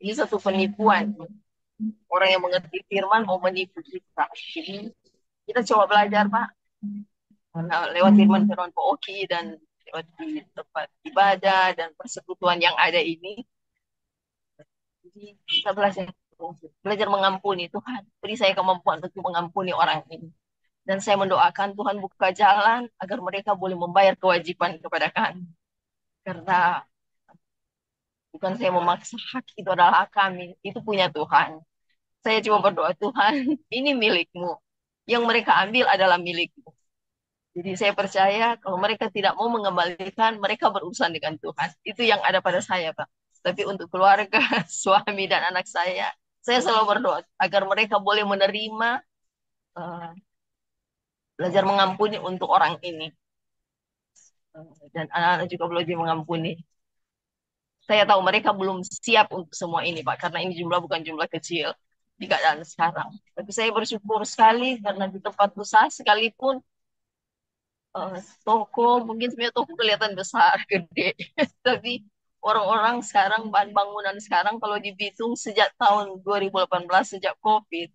Ini satu penipuan. Orang yang mengerti firman mau menipu kita. Jadi kita coba belajar, Pak. Karena lewat firman-firman Pak Oki dan lewat di tempat ibadah dan persekutuan yang ada ini, jadi kita belajar belajar mengampuni. Tuhan beri saya kemampuan untuk mengampuni orang ini. Dan saya mendoakan Tuhan buka jalan agar mereka boleh membayar kewajiban kepada kami. Karena bukan saya memaksa, hak itu adalah hak kami. Itu punya Tuhan. Saya cuma berdoa, Tuhan, ini milikmu. Yang mereka ambil adalah milikmu. Jadi saya percaya kalau mereka tidak mau mengembalikan, mereka berurusan dengan Tuhan. Itu yang ada pada saya, Pak. Tapi untuk keluarga, suami, dan anak saya selalu berdoa agar mereka boleh menerima, uh, belajar mengampuni untuk orang ini. Dan anak-anak juga belajar mengampuni. Saya tahu mereka belum siap untuk semua ini, Pak, karena ini jumlah bukan jumlah kecil di keadaan sekarang. Tapi saya bersyukur sekali karena di tempat usaha sekalipun toko, mungkin sebenarnya toko kelihatan besar, gede. Tapi orang-orang sekarang, bahan bangunan sekarang kalau di Bitung sejak tahun 2018, sejak COVID,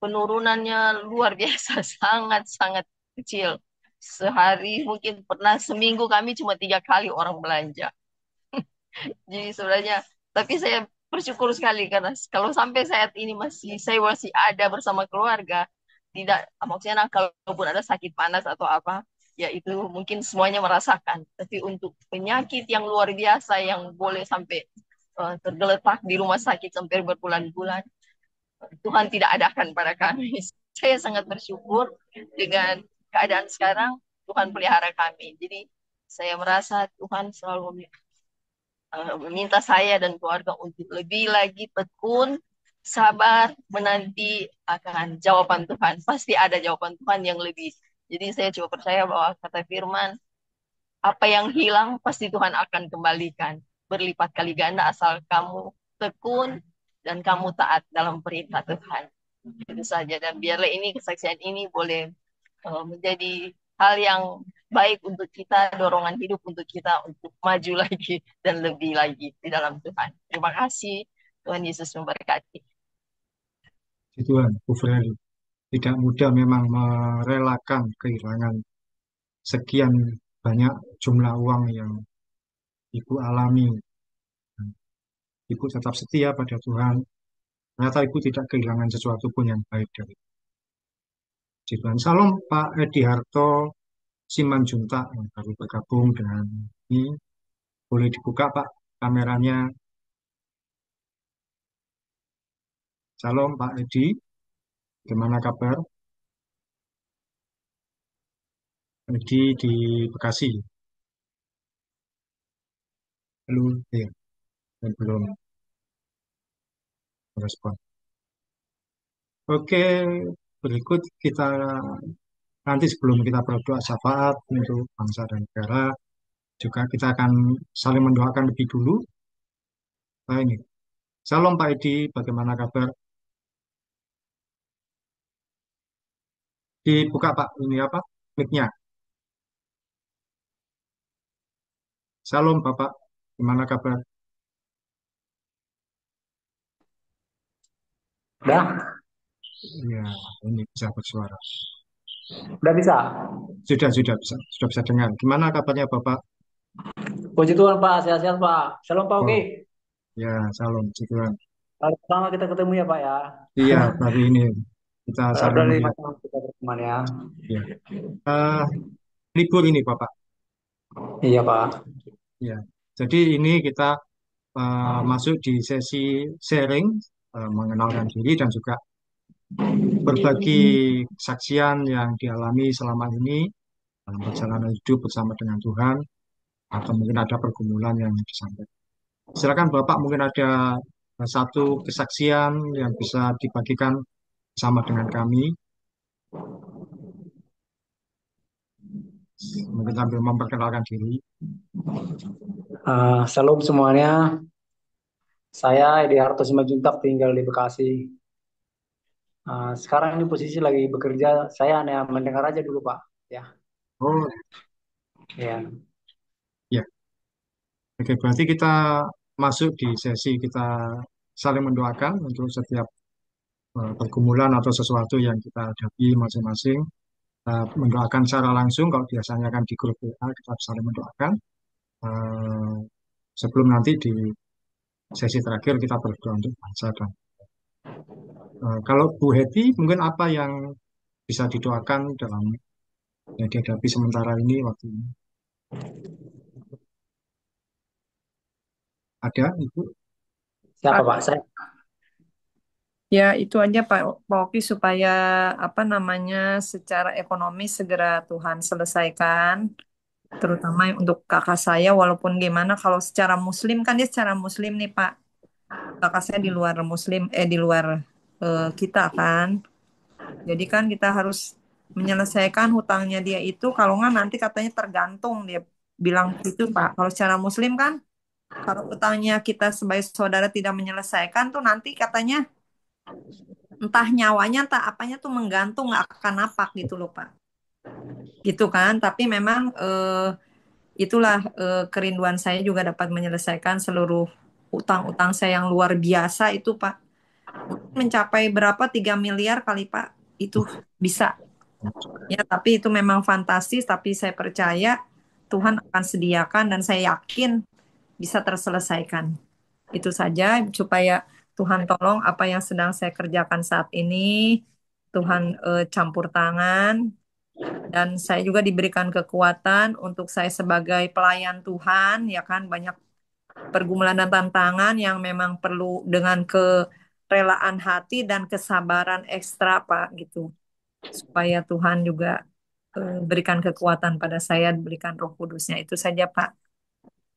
penurunannya luar biasa, sangat-sangat kecil. Sehari mungkin pernah seminggu kami cuma 3 kali orang belanja. Jadi sebenarnya, tapi saya bersyukur sekali karena kalau sampai saat ini saya masih ada bersama keluarga, tidak maksudnya nah, kalaupun ada sakit panas atau apa, ya itu mungkin semuanya merasakan. Tapi untuk penyakit yang luar biasa yang boleh sampai tergeletak di rumah sakit sampai berbulan-bulan, Tuhan tidak adakan pada kami. Saya sangat bersyukur dengan keadaan sekarang, Tuhan pelihara kami. Jadi saya merasa Tuhan selalu meminta saya dan keluarga untuk lebih lagi tekun, sabar, menanti akan jawaban Tuhan. Pasti ada jawaban Tuhan yang lebih. Jadi saya coba percaya bahwa kata firman, apa yang hilang pasti Tuhan akan kembalikan. Berlipat kali ganda asal kamu tekun dan kamu taat dalam perintah Tuhan. Itu saja. Dan biarlah ini kesaksian ini boleh menjadi hal yang baik untuk kita, dorongan hidup untuk kita untuk maju lagi dan lebih lagi di dalam Tuhan. Terima kasih. Tuhan Yesus memberkati. Tuhan, Bu Freddy, tidak mudah memang merelakan kehilangan sekian banyak jumlah uang yang Ibu alami. Ibu tetap setia pada Tuhan. Ternyata Ibu tidak kehilangan sesuatu pun yang baik dari Tuhan. Salam Pak Edi Harto Simanjuntak yang baru bergabung dengan ini. Boleh dibuka Pak kameranya. Salam Pak Edi, gimana kabar? Edi di Bekasi. Halo, ya, belum respon. Oke, berikut kita nanti sebelum kita berdoa syafaat untuk bangsa dan negara, juga kita akan saling mendoakan lebih dulu. Nah ini, Salam Pak Edi, bagaimana kabar? Dibuka Pak, ini apa? Mic-nya. Salam Bapak, gimana kabar? Dah, Ya, ini bisa bersuara. Udah bisa? Sudah bisa dengar. Gimana kabarnya Bapak? Puji Tuhan Pak, sehat-sehat Pak. Shalom Pak Oki. Oh, ya, salam, puji Tuhan. Hari pertama kita ketemu ya Pak ya. Iya, baru ini kita saling Udah 5 melihat. tahun kita berteman ya. Ya. Eh, libur ini Bapak. Iya Pak. Ya. Jadi ini kita masuk di sesi sharing, mengenalkan diri dan juga berbagi kesaksian yang dialami selama ini dalam perjalanan hidup bersama dengan Tuhan, atau mungkin ada pergumulan yang disampaikan. Silakan Bapak, mungkin ada satu kesaksian yang bisa dibagikan bersama dengan kami, mungkin sambil memperkenalkan diri. Shalom semuanya. Saya Edi Harto Simanjuntak tinggal di Bekasi. Sekarang ini posisi lagi bekerja. Saya hanya mendengar aja dulu Pak. Ya. Oh, Ya. ya. Oke, berarti kita masuk di sesi kita saling mendoakan untuk setiap pergumulan atau sesuatu yang kita hadapi masing-masing. Mendoakan secara langsung, kalau biasanya kan di grup WA kita saling mendoakan. Eh, Sebelum nanti di sesi terakhir kita berdoa untuk bangsa dan kalau Bu Heti mungkin apa yang bisa didoakan dalam yang dihadapi sementara ini waktu ini? Ada Ibu? Siapa Pak? Saya. Ya, itu aja Pak Oki supaya apa namanya secara ekonomi segera Tuhan selesaikan, terutama untuk kakak saya. Walaupun gimana kalau secara Muslim kan dia secara Muslim nih Pak. Kakak saya di luar Muslim, di luar kita kan. Jadi kan kita harus menyelesaikan hutangnya dia itu. Kalau nggak nanti katanya tergantung dia bilang gitu Pak. Kalau secara Muslim kan, kalau hutangnya kita sebagai saudara tidak menyelesaikan tuh nanti katanya entah nyawanya entah apanya tuh menggantung nggak akan napak gitu loh Pak gitu kan tapi memang itulah kerinduan saya juga dapat menyelesaikan seluruh utang-utang saya yang luar biasa itu Pak mungkin mencapai berapa 3 miliar kali Pak itu bisa ya tapi itu memang fantastis tapi saya percaya Tuhan akan sediakan dan saya yakin bisa terselesaikan itu saja supaya Tuhan tolong apa yang sedang saya kerjakan saat ini, Tuhan campur tangan, dan saya juga diberikan kekuatan untuk saya sebagai pelayan Tuhan, ya kan banyak pergumulan dan tantangan yang memang perlu dengan kerelaan hati dan kesabaran ekstra, Pak, gitu. Supaya Tuhan juga berikan kekuatan pada saya, berikan Roh Kudusnya. Itu saja, Pak,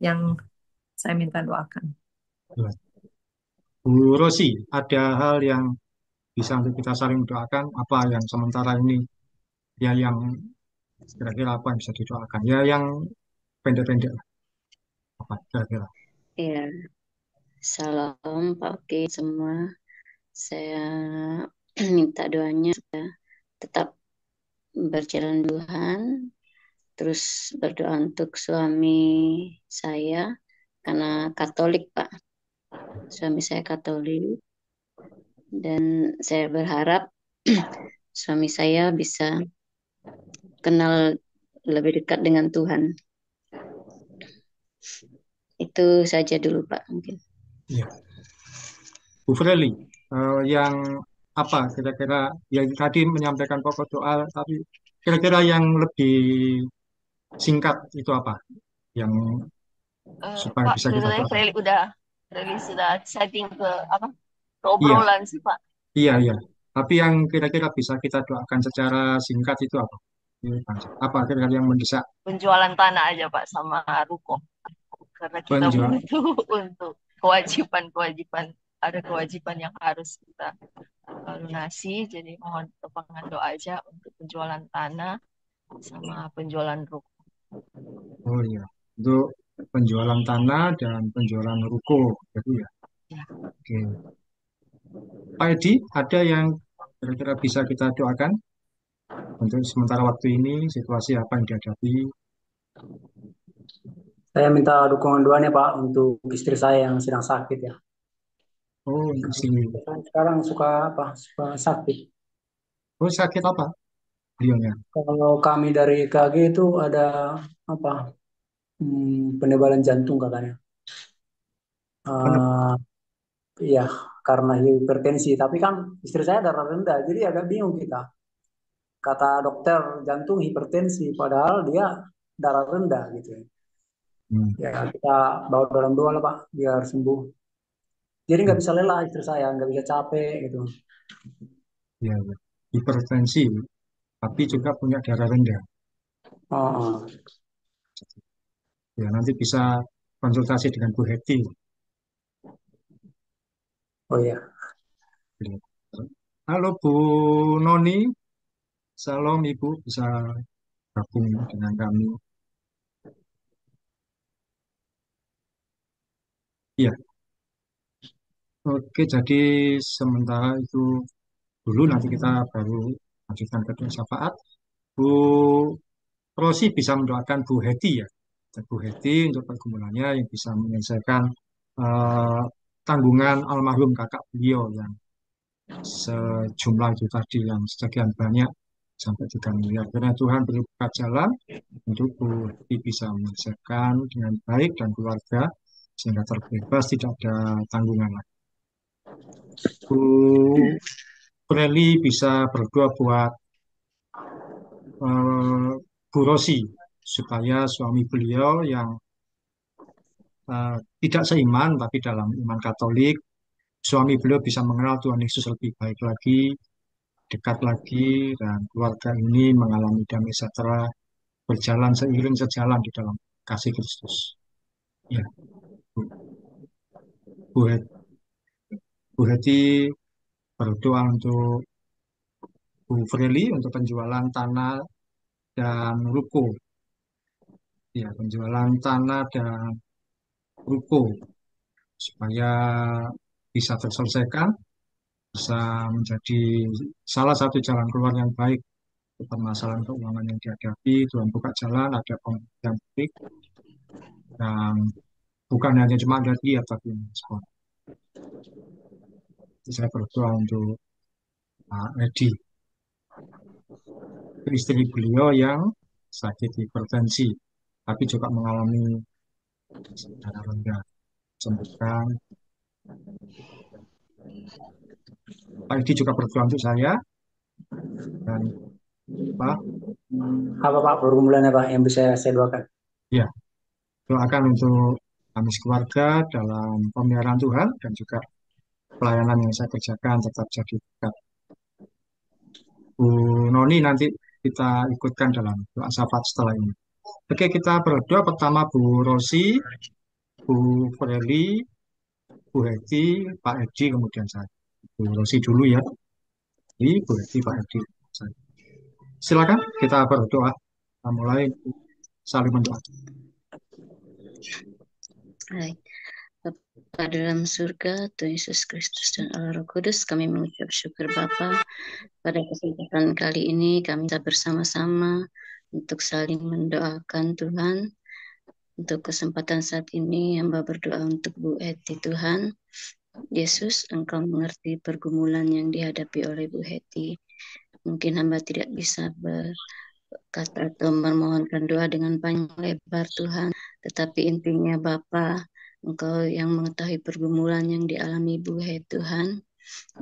yang saya minta doakan. Bu Rosi, ada hal yang bisa untuk kita saling doakan, apa yang sementara ini, ya yang kira-kira apa yang bisa didoakan? Ya yang pendek-pendek lah, apa kira-kira? Ya, salam Pak Oki semua. Saya minta doanya supaya tetap berjalan Tuhan. Terus berdoa untuk suami saya karena Katolik Pak. Suami saya Katolik dan saya berharap suami saya bisa kenal lebih dekat dengan Tuhan. Itu saja dulu Pak mungkin. Ya. Bu Freli, yang apa kira-kira yang tadi menyampaikan pokok doa, tapi kira-kira yang lebih singkat itu apa? Yang supaya Pak, bisa kita sebenarnya doakan? Freli sudah setting ke apa? Ke Iya, obrolan sih Pak. iya, iya. Tapi yang kira-kira bisa kita doakan secara singkat itu apa? Ini bangsa. Apa kira-kira yang mendesak Penjualan tanah aja Pak sama ruko. Karena kita penjual? butuh untuk kewajiban-kewajiban, ada kewajiban yang harus kita lunasi. Jadi mohon topangan doa aja untuk penjualan tanah sama penjualan ruko. Oh iya, untuk penjualan tanah dan penjualan ruko, gitu ya. Ya. Oke. Pak Edi, ada yang kira-kira bisa kita doakan untuk sementara waktu ini, situasi apa yang dihadapi? Saya minta dukungan doanya Pak untuk istri saya yang sedang sakit ya. Oh, di sini. Sekarang suka apa? Suka sakit. Oh, sakit apa beliaunya? Kalau kami dari EKG itu ada apa? Penebalan jantung katanya. Pene- Eh iya, karena hipertensi. Tapi kan istri saya darah rendah, jadi agak bingung kita. Kata dokter jantung hipertensi, padahal dia darah rendah gitu. Hmm, Ya kita bawa dalam doa lah Pak, biar sembuh. Jadi ya, nggak bisa lelah istri saya, nggak bisa capek gitu. ya, ya. Hipertensi, tapi juga punya darah rendah. Oh, oh. Ya, nanti bisa konsultasi dengan Bu Heti. Oh iya, Halo Bu Noni, salam Ibu, bisa gabung dengan kami. Iya, oke, jadi sementara itu dulu nanti kita baru lanjutkan ke doa syafaat. Bu Rosi bisa mendoakan Bu Heti ya. Dan Bu Heti untuk pergumulannya yang bisa menyelesaikan eh, tanggungan almarhum kakak beliau yang sejumlah itu tadi yang sekian banyak sampai 3 miliar. Karena Tuhan beri buka jalan untuk Bu Heti bisa menyelesaikan dengan baik dan keluarga sehingga terbebas tidak ada tanggungan lagi. Bu Preli bisa berdoa buat eh, Bu Rosi supaya suami beliau yang tidak seiman tapi dalam iman Katolik, suami beliau bisa mengenal Tuhan Yesus lebih baik lagi, dekat lagi, dan keluarga ini mengalami damai sejahtera, berjalan seiring sejalan di dalam kasih Kristus. Ya, Bu, Bu Heti berdoa untuk Bu Freli untuk penjualan tanah dan ruko. Ya, penjualan tanah dan ruko supaya bisa terselesaikan, bisa menjadi salah satu jalan keluar yang baik untuk permasalahan keuangan yang dihadapi. Tuhan buka jalan, ada pengetahuan yang baik, dan bukan hanya cuma ada dia, tapi respon. Saya berdoa untuk Pak Edi, istri beliau yang sakit hipertensi, tapi juga mengalami darah rendah. Sembuhkan. Pak Edi juga berdoa untuk saya, dan Pak, apa Pak pergumulannya Pak yang bisa saya doakan? ya, doakan untuk kami keluarga dalam pemeliharaan Tuhan dan juga pelayanan yang saya kerjakan tetap jadi berkat. Bu Noni nanti kita ikutkan dalam doa syafaat setelah ini. Oke, kita berdoa pertama Bu Rosi, Bu Freli, Bu Heti, Pak Edi, kemudian saya. Bu Rosi dulu ya. Bu Heti, Pak Edi, saya. Silakan kita berdoa. Kita mulai saling mendoa. Baik. Bapa dalam surga, Tuhan Yesus Kristus dan Allah Roh Kudus, kami mengucap syukur Bapa. Pada kesempatan kali ini kami bisa bersama-sama untuk saling mendoakan Tuhan. Untuk kesempatan saat ini hamba berdoa untuk Bu Heti Tuhan. Yesus, Engkau mengerti pergumulan yang dihadapi oleh Bu Heti. Mungkin hamba tidak bisa berkata atau memohonkan doa dengan panjang lebar Tuhan, tetapi intinya Bapa, Engkau yang mengetahui pergumulan yang dialami Bu Heti Tuhan.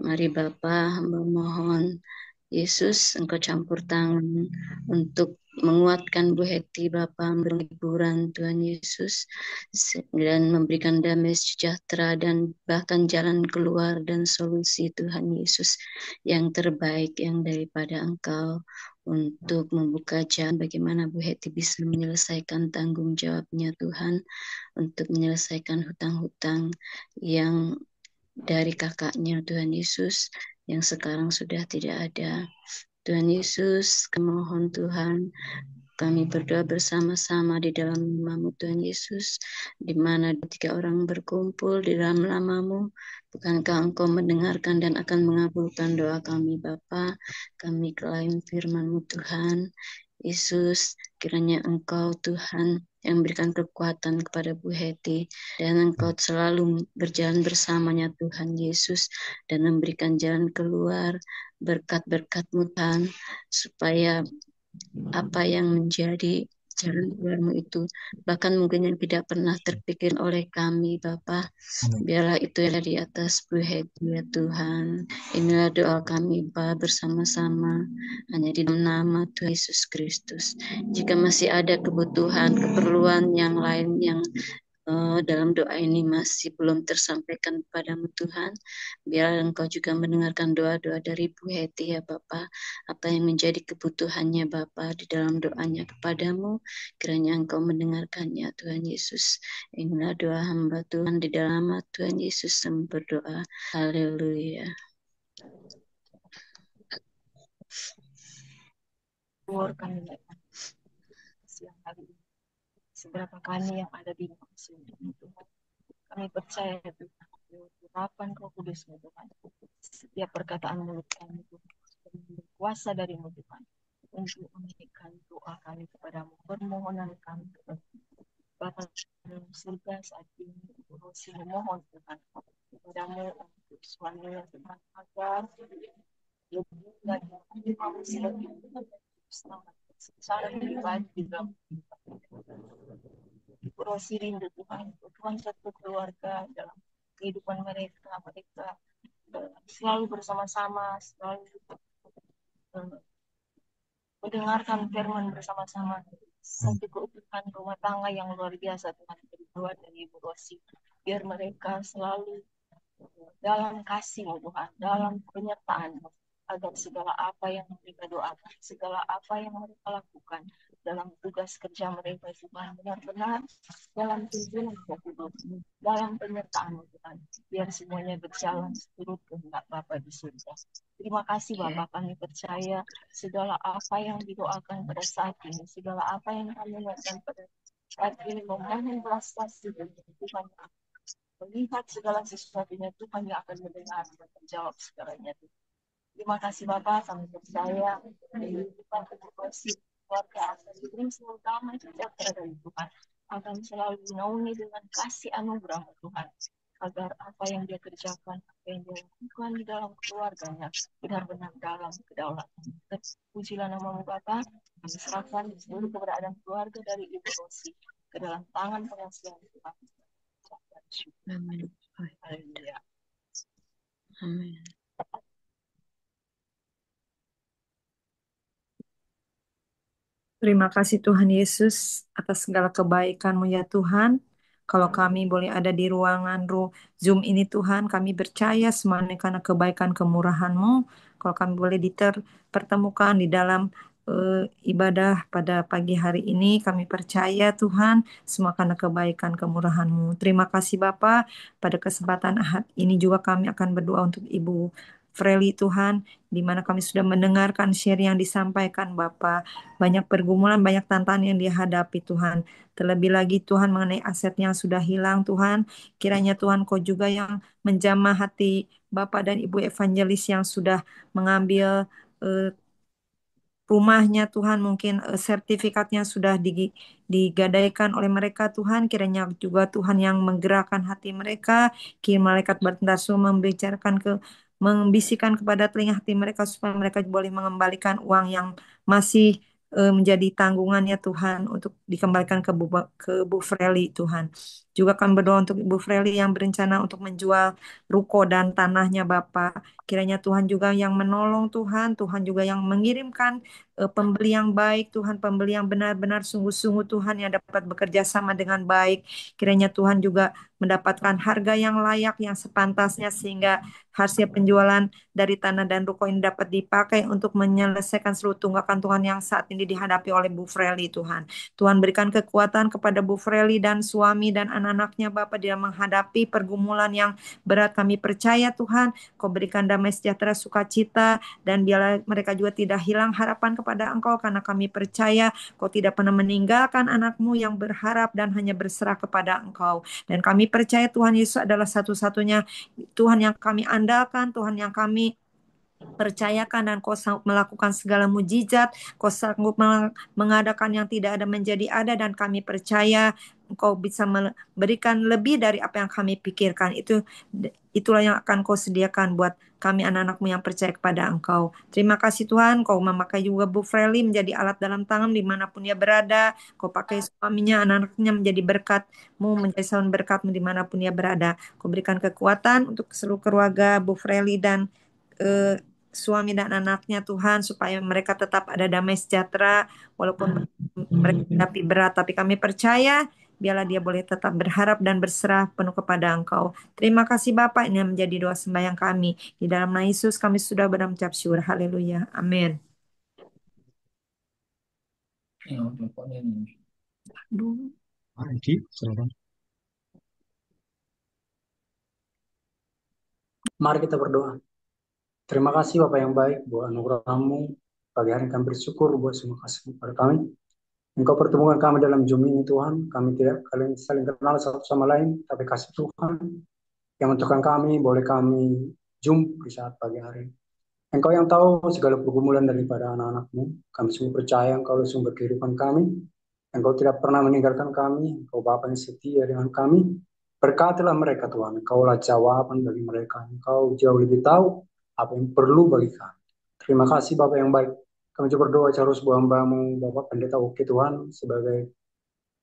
Mari Bapa, hamba mohon Yesus, Engkau campur tangan untuk menguatkan Bu Heti, Bapa, memberi hiburan Tuhan Yesus, dan memberikan damai sejahtera dan bahkan jalan keluar dan solusi Tuhan Yesus yang terbaik yang daripada Engkau untuk membuka jalan bagaimana Bu Heti bisa menyelesaikan tanggung jawabnya Tuhan untuk menyelesaikan hutang-hutang yang dari kakaknya Tuhan Yesus yang sekarang sudah tidak ada. Tuhan Yesus, mohon Tuhan, kami berdoa bersama-sama di dalam namamu Tuhan Yesus, di mana 3 orang berkumpul di dalam namamu, bukankah Engkau mendengarkan dan akan mengabulkan doa kami Bapa? Kami klaim firman-Mu Tuhan. Yesus, kiranya Engkau Tuhan yang memberikan kekuatan kepada Bu Heti, dan Engkau selalu berjalan bersamanya Tuhan Yesus, dan memberikan jalan keluar, berkat-berkat-Mu Tuhan, supaya apa yang menjadi jalan keluarmu itu, bahkan mungkin yang tidak pernah terpikir oleh kami, Bapa, biarlah itu yang di atas Bu Heti, ya Tuhan. Inilah doa kami, Bapa, bersama-sama, hanya di dalam nama Tuhan Yesus Kristus. Jika masih ada kebutuhan, keperluan yang lain yang dalam doa ini masih belum tersampaikan kepadamu Tuhan, biar Engkau juga mendengarkan doa-doa dari Bu Heti, ya Bapa, apa yang menjadi kebutuhannya Bapa di dalam doanya kepadamu, kiranya Engkau mendengarkannya Tuhan Yesus. Inilah doa hamba Tuhan, di dalam nama Tuhan Yesus kami berdoa. Haleluya. Kami naikkan siang hari ini. Seberapa kami yang ada di maksud ini Tuhan. Kami percaya Tuhan, urapan Roh Kudus-Mu Tuhan. Setiap perkataan mulut kami Tuhan, berkuasa dari-Mu Tuhan, untuk menaikkan doa kami kepadamu, permohonan kami kepadamu. Bapa dalam surga saat ini, Ibu Rosi memohon Tuhan kepadamu untuk suaminya Tuhan, agar lebih lagi manusia selamat secara pribadi dalam Ibu Rosi rindu Tuhan, Tuhan satu keluarga dalam kehidupan mereka selalu bersama-sama, selalu mendengarkan firman bersama-sama, satu keutuhan rumah tangga yang luar biasa Tuhan berdua dari Ibu Rosi, biar mereka selalu dalam kasih-Mu Tuhan, dalam penyertaan agar segala apa yang mereka doakan, segala apa yang mereka lakukan dalam tugas kerja mereka Tuhan, benar-benar dalam tuntunan dalam penyertaan Tuhan, biar semuanya berjalan seturut kehendak Bapa di surga. Terima kasih Bapa, kami percaya segala apa yang didoakan pada saat ini, segala apa yang kami lakukan pada saat ini, memohon belas kasih Tuhan, melihat segala sesuatunya Tuhan yang akan mendengar dan menjawab segalanya. Terima kasih Bapak, kami percaya kehidupan Rosi keluarga akan diberi selalu damai sejahtera dari Tuhan, akan selalu dinaungi dengan kasih anugerah Tuhan, agar apa yang dia kerjakan, apa yang dia lakukan di dalam keluarganya benar-benar dalam kedaulatan. Pujilah nama-Mu Bapa, kami serahkan seluruh keberadaan keluarga dari Ibu Rosi ke dalam tangan pengasihan Tuhan. Amin. Haleluya. Amin. Terima kasih Tuhan Yesus atas segala kebaikan-Mu ya Tuhan. Kalau kami boleh ada di ruangan Zoom ini Tuhan, kami percaya semuanya karena kebaikan kemurahan-Mu. Kalau kami boleh dipertemukan di dalam ibadah pada pagi hari ini, kami percaya Tuhan, semua karena kebaikan kemurahan-Mu. Terima kasih Bapa. Pada kesempatan Ahad ini juga kami akan berdoa untuk Ibu Freli Tuhan, di mana kami sudah mendengarkan share yang disampaikan Bapa. Banyak pergumulan, banyak tantangan yang dihadapi Tuhan. Terlebih lagi Tuhan mengenai aset yang sudah hilang Tuhan. Kiranya Tuhan Kau juga yang menjamah hati Bapak dan Ibu Evangelis yang sudah mengambil rumahnya Tuhan, mungkin sertifikatnya sudah digadaikan oleh mereka Tuhan, kiranya juga Tuhan yang menggerakkan hati mereka, malaikat bertanda membisikkan kepada telinga hati mereka supaya mereka boleh mengembalikan uang yang masih menjadi tanggungannya Tuhan untuk dikembalikan ke Bu Freli Tuhan. Juga kami berdoa untuk Ibu Freli yang berencana untuk menjual ruko dan tanahnya Bapak. Kiranya Tuhan juga yang menolong Tuhan, Tuhan juga yang mengirimkan pembeli yang baik, Tuhan, pembeli yang benar-benar sungguh-sungguh Tuhan yang dapat bekerja sama dengan baik. Kiranya Tuhan juga mendapatkan harga yang layak, yang sepantasnya sehingga hasil penjualan dari tanah dan ruko ini dapat dipakai untuk menyelesaikan seluruh tunggakan Tuhan yang saat ini dihadapi oleh Bu Freli Tuhan. Tuhan berikan kekuatan kepada Bu Freli dan suami dan anak-anaknya Bapak dia menghadapi pergumulan yang berat. Kami percaya Tuhan, Kau berikan damai sejahtera sukacita dan biarlah mereka juga tidak hilang harapan kepada Engkau karena kami percaya Kau tidak pernah meninggalkan anak-Mu yang berharap dan hanya berserah kepada Engkau. Dan kami percaya Tuhan Yesus adalah satu-satunya Tuhan yang kami andalkan, Tuhan yang kami percayakan dan kau sanggup melakukan segala mujizat, kau sanggup mengadakan yang tidak ada menjadi ada dan kami percaya engkau bisa memberikan lebih dari apa yang kami pikirkan. Itulah yang akan kau sediakan buat kami anak-anakmu yang percaya kepada engkau. Terima kasih Tuhan, kau memakai juga Bu Freli menjadi alat dalam tangan dimanapun dia berada. Kau pakai suaminya, anak-anaknya menjadi berkatmu, menjadi saluran berkatmu dimanapun dia berada. Kau berikan kekuatan untuk seluruh keluarga Bu Freli dan eh, suami dan anaknya Tuhan supaya mereka tetap ada damai sejahtera walaupun mereka hadapi berat tapi kami percaya biarlah dia boleh tetap berharap dan berserah penuh kepada Engkau. Terima kasih Bapak, ini yang menjadi doa sembahyang kami. Di dalam nama Yesus kami sudah berucap syukur. Haleluya. Amin. Aduh. Pak Edi, silakan. Mari kita berdoa. Terima kasih Bapak yang baik buat anugerah-Mu. Pagi hari kami bersyukur buat semua kasih kepada kami. Engkau pertemukan kami dalam Zoom ini Tuhan. Kami tidak kalian saling kenal satu sama lain, tapi kasih Tuhan yang menentukan kami, boleh kami Zoom di saat pagi hari. Engkau yang tahu segala pergumulan daripada anak-anak-Mu. Kami sungguh percaya Engkau sumber kehidupan kami. Engkau tidak pernah meninggalkan kami. Engkau Bapa yang setia dengan kami. Berkatilah mereka Tuhan. Engkaulah jawaban bagi mereka. Engkau jauh lebih tahu apa yang perlu bagi kami. Terima kasih Bapak yang baik. Kami coba berdoa terus buat hamba-Mu, Bapak Pendeta Oke Tuhan, sebagai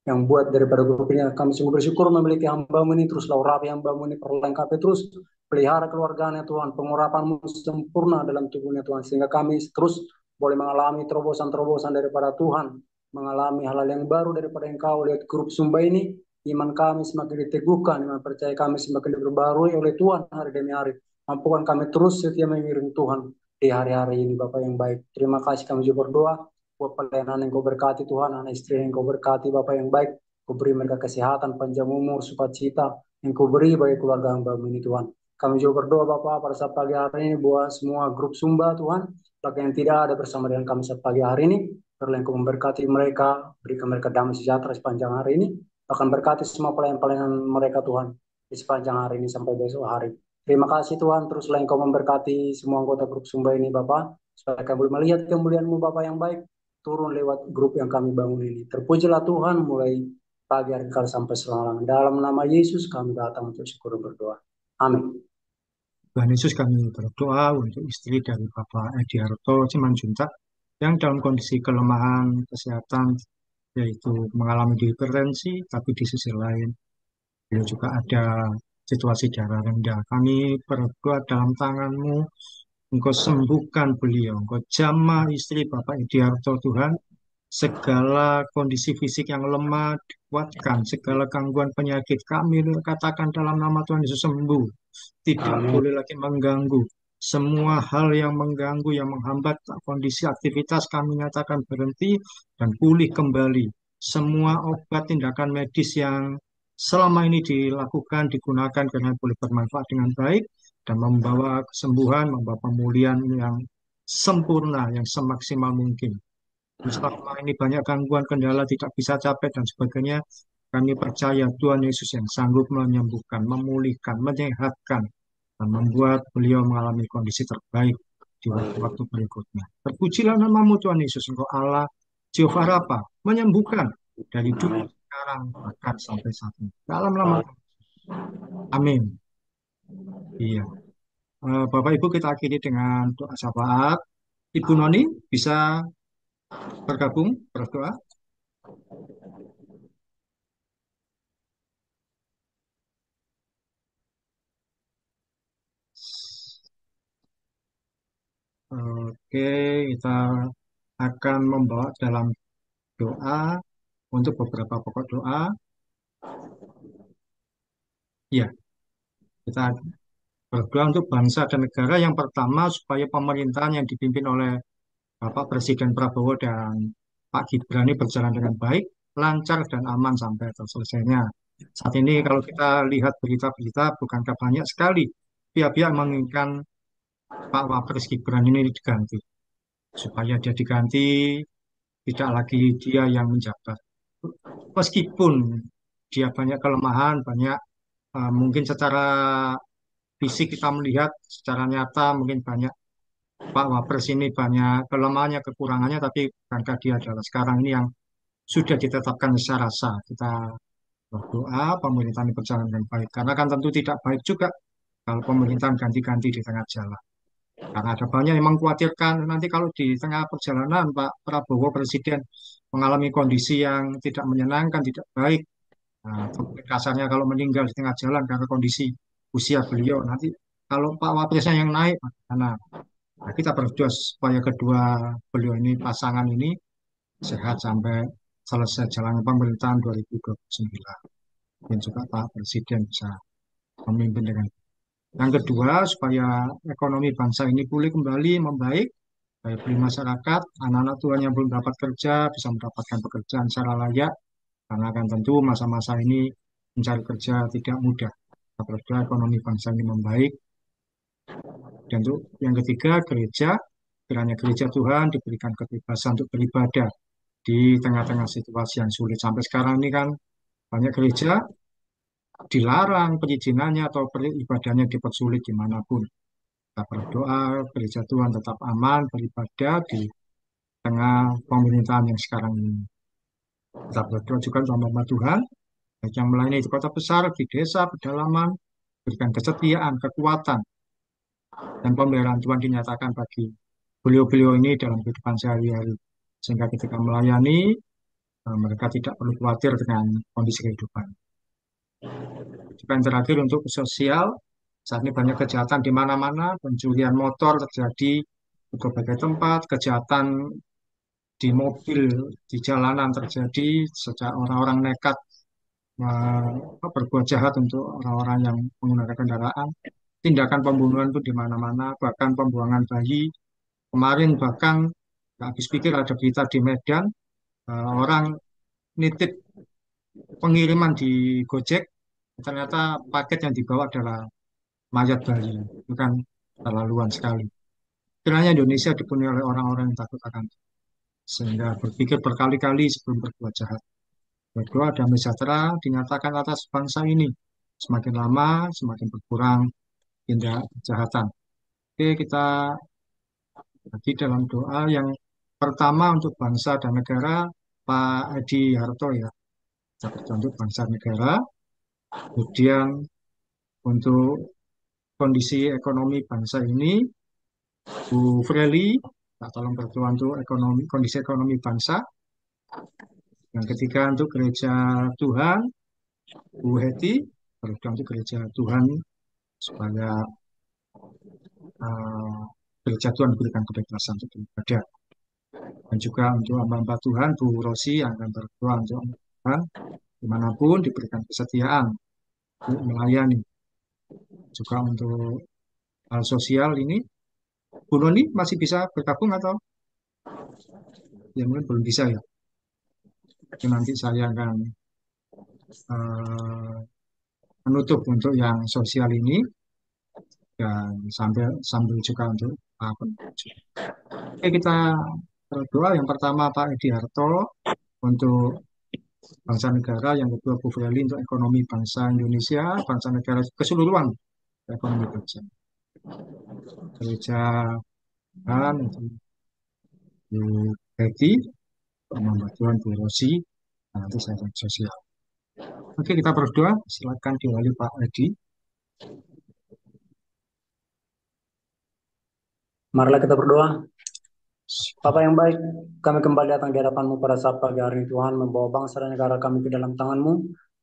yang buat daripada grupnya. Kami sungguh bersyukur memiliki hamba-Mu ini, terus urapi hamba-Mu ini, perlengkapi terus, pelihara keluarganya Tuhan, pengurapan-Mu sempurna dalam tubuhnya Tuhan, sehingga kami terus boleh mengalami terobosan-terobosan daripada Tuhan, mengalami hal-hal yang baru daripada Engkau. Lihat grup Sumba ini, iman kami semakin diteguhkan, iman percaya kami semakin diperbarui oleh Tuhan hari demi hari. Mampukan kami terus setia mengiring Tuhan di hari-hari ini, Bapak yang baik. Terima kasih kami juga berdoa buat pelayanan yang Kau berkati Tuhan, anak istri yang Kau berkati Bapak yang baik, Kau beri mereka kesehatan, panjang umur, sukacita yang Kau beri bagi keluarga hamba ini Tuhan. Kami juga berdoa Bapak pada saat pagi hari ini buat semua grup Sumba Tuhan, bagi yang tidak ada bersama dengan kami saat pagi hari ini, biarlah Engkau memberkati mereka, berikan mereka damai sejahtera sepanjang hari ini, bahkan berkati semua pelayan-pelayanan mereka Tuhan di sepanjang hari ini sampai besok hari. Terima kasih Tuhan, teruslah Engkau memberkati semua anggota grup Sumba ini Bapak, supaya kami boleh melihat kemuliaan-Mu Bapak yang baik, turun lewat grup yang kami bangun ini. Terpujilah Tuhan mulai pagi hari kali sampai selama-lamanya. Dalam nama Yesus kami datang untuk syukur dan berdoa. Amin. Tuhan Yesus, kami berdoa untuk istri dari Bapak Edi Harto Simanjuntak yang dalam kondisi kelemahan kesehatan, yaitu mengalami hipertensi, tapi di sisi lain beliau juga ada situasi darah rendah. Kami berdoa dalam tangan-Mu, Engkau sembuhkan beliau, Engkau jamah istri Bapak Edi Harto Tuhan, segala kondisi fisik yang lemah dikuatkan, segala gangguan penyakit kami katakan dalam nama Tuhan Yesus sembuh, tidak Amin. boleh lagi mengganggu. Semua hal yang mengganggu, yang menghambat kondisi aktivitas kami nyatakan berhenti dan pulih kembali. Semua obat tindakan medis yang selama ini dilakukan, digunakan karena boleh bermanfaat dengan baik dan membawa kesembuhan, membawa pemulihan yang sempurna, yang semaksimal mungkin. Selama ini banyak gangguan, kendala, tidak bisa capek dan sebagainya. Kami percaya Tuhan Yesus yang sanggup menyembuhkan, memulihkan, menyehatkan, dan membuat beliau mengalami kondisi terbaik di waktu-waktu berikutnya. Terpujilah namamu Tuhan Yesus, Engkau Allah, Jehovah Rafa, menyembuhkan dari dulu sekarang bahkan sampai saat ini. Dalam nama Tuhan. Amin. Iya. Bapak Ibu, kita akhiri dengan doa syafaat. Ibu Noni bisa bergabung berdoa. Oke, kita akan membawa dalam doa untuk beberapa pokok doa. Ya, kita berdoa untuk bangsa dan negara. Yang pertama, supaya pemerintahan yang dipimpin oleh Bapak Presiden Prabowo dan Pak Gibran ini berjalan dengan baik, lancar dan aman sampai terselesainya. Saat ini kalau kita lihat berita-berita, bukankah banyak sekali pihak-pihak menginginkan Pak Wapres Gibran ini diganti. Supaya dia diganti, tidak lagi dia yang menjabat. Meskipun dia banyak kelemahan, banyak mungkin secara fisik kita melihat secara nyata mungkin banyak Pak Wapres ini banyak kelemahannya, kekurangannya, tapi bukankah dia adalah sekarang ini yang sudah ditetapkan secara sah. Kita berdoa pemerintahan ini berjalan dengan baik. Karena kan tentu tidak baik juga kalau pemerintahan ganti-ganti di tengah jalan. Karena ada banyak yang mengkhawatirkan nanti kalau di tengah perjalanan Pak Prabowo Presiden mengalami kondisi yang tidak menyenangkan, tidak baik. Nah, kasarnya kalau meninggal di tengah jalan karena kondisi usia beliau, nanti kalau Pak Wapresnya yang naik, mana? Nah, kita berdoa supaya kedua beliau ini, pasangan ini, sehat sampai selesai jalan pemerintahan 2029. Dan juga Pak Presiden bisa memimpin dengan. Yang kedua, supaya ekonomi bangsa ini pulih kembali, membaik, daya beli masyarakat, anak-anak Tuhan yang belum dapat kerja, bisa mendapatkan pekerjaan secara layak, karena kan tentu masa-masa ini mencari kerja tidak mudah. Kita berdoa ekonomi bangsa ini membaik. Dan untuk yang ketiga, gereja, kiranya gereja Tuhan diberikan kebebasan untuk beribadah di tengah-tengah situasi yang sulit. Sampai sekarang ini kan banyak gereja dilarang perizinannya atau peribadahnya dipersulit dimanapun. Kita berdoa gereja Tuhan tetap aman beribadah di tengah pemerintahan yang sekarang ini. Kita berdoa juga untuk hamba Tuhan, baik yang melayani di kota besar, di desa, pedalaman, berikan kesetiaan, kekuatan, dan pemeliharaan Tuhan dinyatakan bagi beliau-beliau ini dalam kehidupan sehari-hari. Sehingga ketika melayani, mereka tidak perlu khawatir dengan kondisi kehidupan. Juga yang terakhir untuk sosial, saat ini banyak kejahatan di mana-mana, pencurian motor terjadi di berbagai tempat, kejahatan di mobil, di jalanan terjadi, sejak orang-orang nekat berbuat jahat untuk orang-orang yang menggunakan kendaraan. Tindakan pembunuhan itu di mana-mana, bahkan pembuangan bayi. Kemarin bahkan nggak habis pikir ada berita di Medan, orang nitip pengiriman di Gojek, ternyata paket yang dibawa adalah mayat bayi. Itu kan keterlaluan sekali. Kiranya Indonesia dipenuhi oleh orang-orang yang takut akan Tuhan, sehingga berpikir berkali-kali sebelum berbuat jahat. Berdoa damai sejahtera dinyatakan atas bangsa ini. Semakin lama, semakin berkurang tindak kejahatan. Oke, kita lagi dalam doa yang pertama untuk bangsa dan negara, Pak Edi Harto ya. Kita berdoa untuk bangsa dan negara. Kemudian untuk kondisi ekonomi bangsa ini, Bu Freli, kita tolong berdoa untuk ekonomi, kondisi ekonomi bangsa. Yang ketiga untuk gereja Tuhan, Bu Heti, berdoa untuk gereja Tuhan supaya uh, gereja Tuhan diberikan kebebasan untuk beribadah. Dan juga untuk hamba-hamba Tuhan, Bu Rosi yang akan berdoa untuk Tuhan, dimanapun diberikan kesetiaan untuk melayani. Juga untuk hal sosial ini, Bu Noni masih bisa bergabung atau ya mungkin belum bisa ya. Jadi nanti saya akan uh, menutup untuk yang sosial ini dan sambil juga untuk penutup. Oke, kita berdoa. Yang pertama Pak Edi Harto untuk bangsa negara, yang kedua Bu Feli untuk ekonomi bangsa Indonesia, bangsa negara keseluruhan ekonomi bangsa. Gereja dan Bu Betty, Tuhan Bu Rosi, nanti saya sosial. Oke, kita berdoa. Silakan diwali Pak Edi. Marilah kita berdoa. Bapa yang baik, kami kembali datang di hadapan-Mu pada saat pagi hari ini Tuhan, membawa bangsa dan negara kami ke dalam tangan-Mu.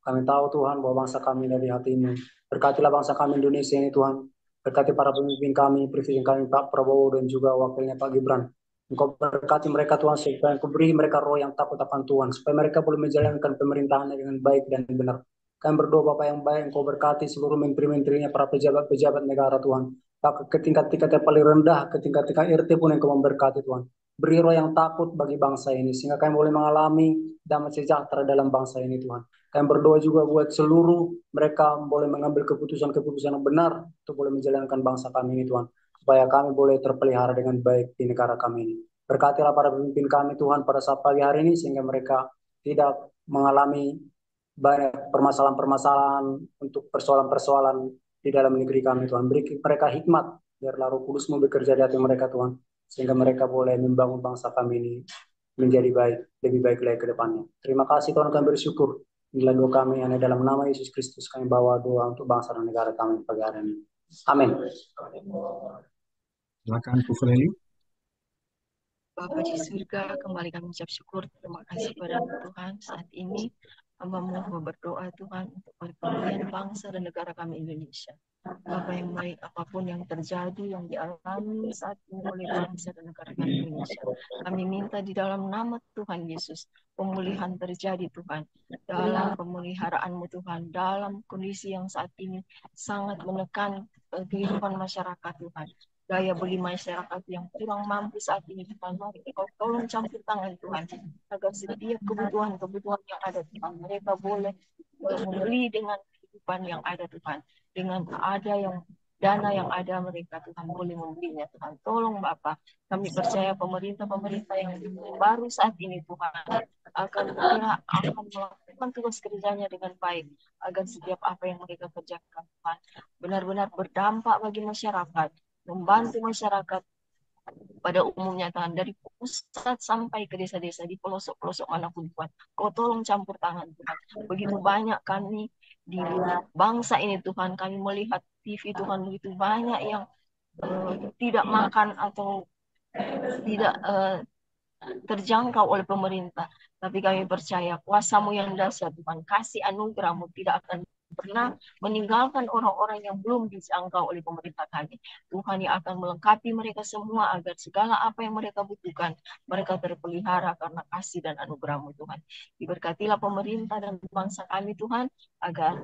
Kami tahu Tuhan bahwa bangsa kami dari hati-Mu. Berkatilah bangsa kami Indonesia ini Tuhan. Berkati para pemimpin kami, presiden kami Pak Prabowo dan juga wakilnya Pak Gibran. Engkau berkati mereka Tuhan, supaya Engkau beri mereka roh yang takut akan Tuhan, supaya mereka boleh menjalankan pemerintahannya dengan baik dan benar. Kami berdoa Bapak yang baik, Engkau berkati seluruh menteri-menterinya, para pejabat-pejabat negara Tuhan. Ke tingkat-tingkat yang paling rendah, ke tingkat-tingkat RT pun Engkau memberkati Tuhan. Beri roh yang takut bagi bangsa ini, sehingga kami boleh mengalami damai sejahtera dalam bangsa ini Tuhan. Kami berdoa juga buat seluruh mereka boleh mengambil keputusan-keputusan yang benar untuk boleh menjalankan bangsa kami ini Tuhan, supaya kami boleh terpelihara dengan baik di negara kami ini. Berkatilah para pemimpin kami Tuhan pada saat pagi hari ini, sehingga mereka tidak mengalami banyak permasalahan-permasalahan untuk persoalan-persoalan di dalam negeri kami Tuhan. Beri mereka hikmat Biarlah Roh Kudus bekerja di hati mereka Tuhan, sehingga mereka boleh membangun bangsa kami ini menjadi baik, lebih baik lagi ke depannya. Terima kasih Tuhan, kami bersyukur. Inilah doa kami yang ada dalam nama Yesus Kristus. Kami bawa doa untuk bangsa dan negara kami pagi hari ini. Amin. Silakan Bu Freli. Bapa di surga, kembali kami ucap syukur, terima kasih pada Tuhan. Saat ini hamba-Mu berdoa Tuhan untuk pemulihan bangsa dan negara kami Indonesia. Bapa yang baik, apapun yang terjadi, yang dialami saat ini oleh bangsa dan negara kami Indonesia, kami minta di dalam nama Tuhan Yesus, pemulihan terjadi Tuhan, dalam pemeliharaan-Mu Tuhan, dalam kondisi yang saat ini sangat menekan kehidupan masyarakat Tuhan. Daya beli masyarakat yang kurang mampu saat ini Tuhan, mari Engkau tolong campur tangan Tuhan, agar setiap kebutuhan-kebutuhan yang ada Tuhan, mereka boleh membeli dengan kehidupan yang ada Tuhan, dengan ada yang dana yang ada mereka Tuhan boleh membelinya Tuhan. Tolong Bapak, kami percaya pemerintah yang baru saat ini Tuhan akan melakukan tugas kerjanya dengan baik, agar setiap apa yang mereka kerjakan Tuhan benar-benar berdampak bagi masyarakat, membantu masyarakat pada umumnya Tuhan, dari pusat sampai ke desa-desa, di pelosok-pelosok manapun Tuhan. Kau tolong campur tangan Tuhan. Begitu banyak kami di bangsa ini Tuhan, kami melihat TV Tuhan, begitu banyak yang tidak makan atau tidak terjangkau oleh pemerintah. Tapi kami percaya kuasa-Mu yang dahsyat Tuhan, kasih anugerah-Mu tidak akan pernah meninggalkan orang-orang yang belum dijangkau oleh pemerintah kami. Tuhan yang akan melengkapi mereka semua agar segala apa yang mereka butuhkan, mereka terpelihara karena kasih dan anugerah-Mu Tuhan. Diberkatilah pemerintah dan bangsa kami Tuhan, agar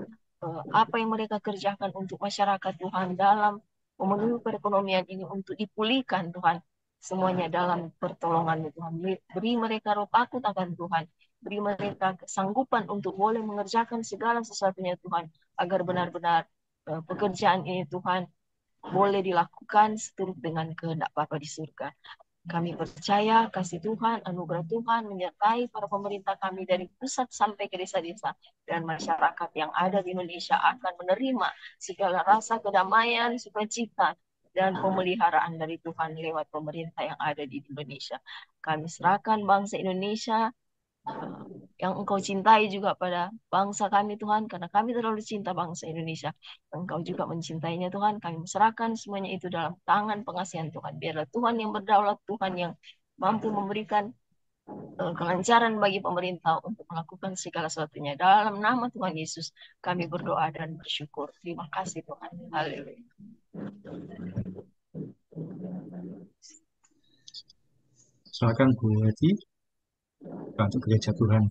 apa yang mereka kerjakan untuk masyarakat Tuhan dalam memenuhi perekonomian ini untuk dipulihkan Tuhan, semuanya dalam pertolongan Tuhan. Beri mereka roh takut akan Tuhan. Beri mereka kesanggupan untuk boleh mengerjakan segala sesuatunya Tuhan. Agar benar-benar pekerjaan ini Tuhan boleh dilakukan seturut dengan kehendak Bapa di surga. Kami percaya kasih Tuhan, anugerah Tuhan menyertai para pemerintah kami dari pusat sampai ke desa-desa. Dan masyarakat yang ada di Indonesia akan menerima segala rasa kedamaian, sukacita, dan pemeliharaan dari Tuhan lewat pemerintah yang ada di Indonesia. Kami serahkan bangsa Indonesia yang Engkau cintai juga pada bangsa kami Tuhan, karena kami terlalu cinta bangsa Indonesia. Engkau juga mencintainya Tuhan. Kami serahkan semuanya itu dalam tangan pengasihan Tuhan. Biarlah Tuhan yang berdaulat, Tuhan yang mampu memberikan kelancaran bagi pemerintah untuk melakukan segala sesuatunya. Dalam nama Tuhan Yesus kami berdoa dan bersyukur. Terima kasih Tuhan. Haleluya. Silakan Bu Heti untuk gereja Tuhan.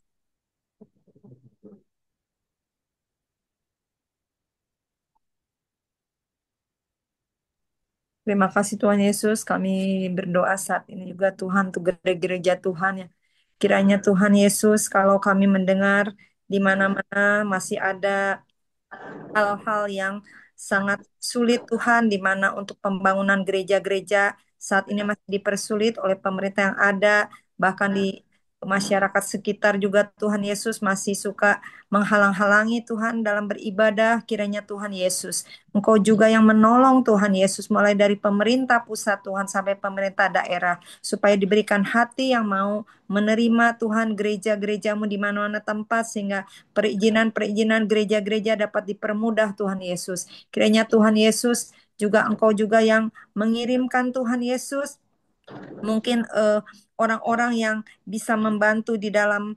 Terima kasih Tuhan Yesus. Kami berdoa saat ini juga Tuhan untuk gereja Tuhan ya. Kiranya Tuhan Yesus, kalau kami mendengar di mana-mana masih ada hal-hal yang sangat sulit Tuhan, di mana untuk pembangunan gereja-gereja saat ini masih dipersulit oleh pemerintah yang ada, bahkan di masyarakat sekitar juga Tuhan Yesus masih suka menghalang-halangi Tuhan dalam beribadah. Kiranya Tuhan Yesus, Engkau juga yang menolong Tuhan Yesus, mulai dari pemerintah pusat Tuhan sampai pemerintah daerah, supaya diberikan hati yang mau menerima Tuhan gereja-gerejamu di mana-mana tempat, sehingga perizinan-perizinan gereja-gereja dapat dipermudah Tuhan Yesus. Kiranya Tuhan Yesus juga Engkau juga yang mengirimkan Tuhan Yesus, mungkin orang-orang yang bisa membantu di dalam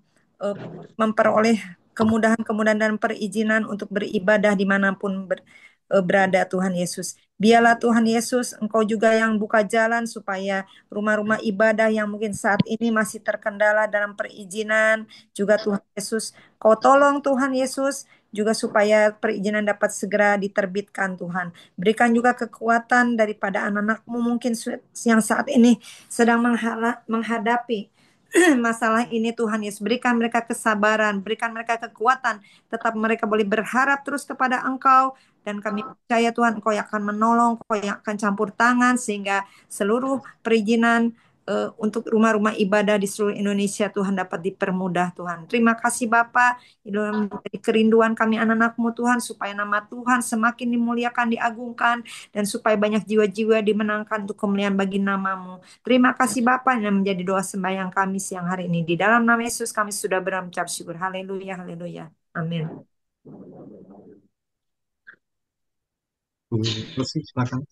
memperoleh kemudahan-kemudahan dan perizinan untuk beribadah dimanapun berada Tuhan Yesus. Biarlah Tuhan Yesus, Engkau juga yang buka jalan supaya rumah-rumah ibadah yang mungkin saat ini masih terkendala dalam perizinan, juga Tuhan Yesus, Kau tolong Tuhan Yesus, juga supaya perizinan dapat segera diterbitkan Tuhan. Berikan juga kekuatan daripada anak-anak-Mu mungkin yang saat ini sedang menghadapi masalah ini Tuhan Yesus. Berikan mereka kesabaran, berikan mereka kekuatan, tetap mereka boleh berharap terus kepada Engkau. Dan kami percaya Tuhan, Engkau yang akan menolong, Engkau yang akan campur tangan, sehingga seluruh perizinan untuk rumah-rumah ibadah di seluruh Indonesia Tuhan dapat dipermudah Tuhan. Terima kasih Bapak, dalam kerinduan kami anak-anak-Mu Tuhan, supaya nama Tuhan semakin dimuliakan, diagungkan, dan supaya banyak jiwa-jiwa dimenangkan untuk kemuliaan bagi nama-Mu. Terima kasih Bapak yang menjadi doa sembahyang kami siang hari ini. Di dalam nama Yesus kami sudah berucap syukur. Haleluya, haleluya. Amin. Terus silakan.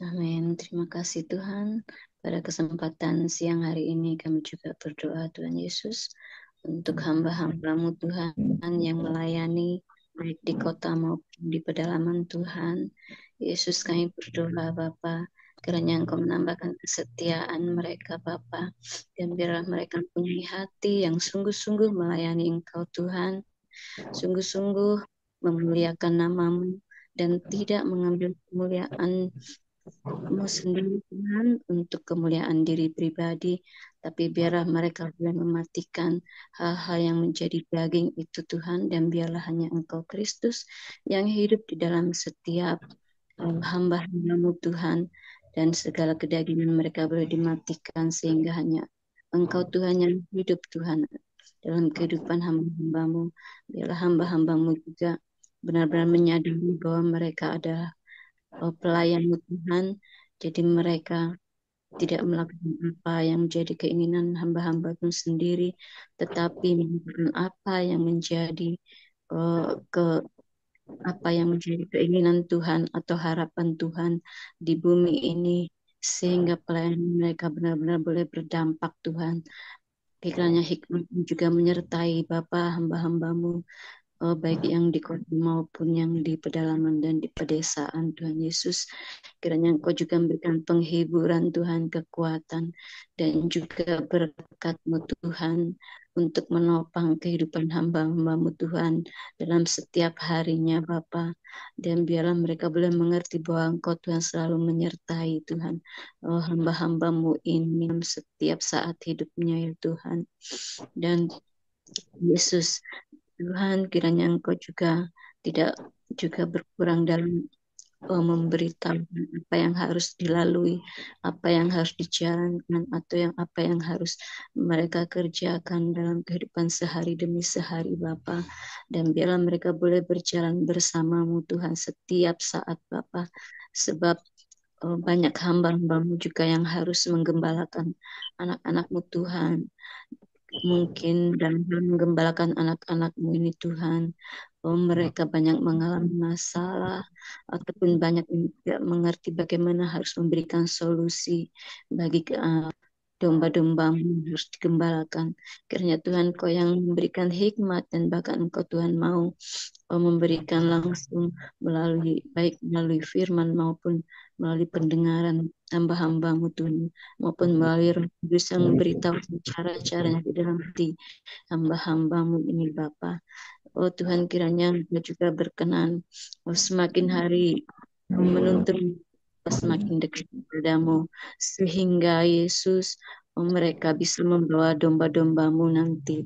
Amin. Terima kasih Tuhan. Pada kesempatan siang hari ini kami juga berdoa Tuhan Yesus untuk hamba-hamba-Mu Tuhan yang melayani baik di kota maupun di pedalaman Tuhan. Yesus kami berdoa Bapa, kiranya Engkau menambahkan kesetiaan mereka Bapa, dan biarlah mereka punya hati yang sungguh-sungguh melayani Engkau Tuhan, sungguh-sungguh memuliakan nama-Mu dan tidak mengambil kemuliaan-Mu sendiri Tuhan untuk kemuliaan diri pribadi, tapi biarlah mereka boleh mematikan hal-hal yang menjadi daging itu Tuhan, dan biarlah hanya Engkau Kristus yang hidup di dalam setiap hamba-hamba-Mu Tuhan, dan segala kedagingan mereka boleh dimatikan sehingga hanya Engkau Tuhan yang hidup Tuhan dalam kehidupan hamba-hamba-Mu. Biarlah hamba-hamba-Mu juga benar-benar menyadari bahwa mereka adalah pelayan-Mu Tuhan, jadi mereka tidak melakukan apa yang menjadi keinginan hamba-hamba-Mu sendiri, tetapi melakukan apa yang menjadi apa yang menjadi keinginan Tuhan atau harapan Tuhan di bumi ini, sehingga pelayanan mereka benar-benar boleh berdampak Tuhan. Kiranya hikmat juga menyertai Bapa hamba-hamba-Mu, baik yang di kota maupun yang di pedalaman dan di pedesaan Tuhan Yesus. Kiranya Engkau juga memberikan penghiburan Tuhan, kekuatan, dan juga berkat-Mu Tuhan untuk menopang kehidupan hamba-hamba-Mu Tuhan dalam setiap harinya Bapa. Dan biarlah mereka boleh mengerti bahwa Engkau Tuhan selalu menyertai Tuhan hamba-hamba-Mu ini dalam setiap saat hidupnya ya Tuhan. Dan Yesus Tuhan, kiranya Engkau juga tidak juga berkurang dalam memberitahu apa yang harus dilalui, apa yang harus dijalankan, atau apa yang harus mereka kerjakan dalam kehidupan sehari demi sehari Bapa. Dan biarlah mereka boleh berjalan bersama-Mu Tuhan setiap saat Bapa, sebab banyak hamba-hamba-Mu juga yang harus menggembalakan anak-anak-Mu Tuhan. Mungkin dalam hal menggembalakan anak-anak-Mu ini Tuhan, mereka banyak mengalami masalah ataupun banyak yang tidak mengerti bagaimana harus memberikan solusi bagi domba-domba-Mu yang harus digembalakan. Kiranya Tuhan Kau yang memberikan hikmat, dan bahkan Engkau Tuhan mau memberikan langsung baik melalui firman maupun melalui pendengaran hamba-hamba-Mu Tuhan, maupun melalui Roh Kudus yang memberitahu cara-caranya di dalam hati hamba-hamba-Mu ini Bapa. Oh Tuhan, kiranya Engkau juga berkenan semakin hari menuntun semakin dekat kepadamu, sehingga Yesus mereka bisa membawa domba-domba-Mu nanti.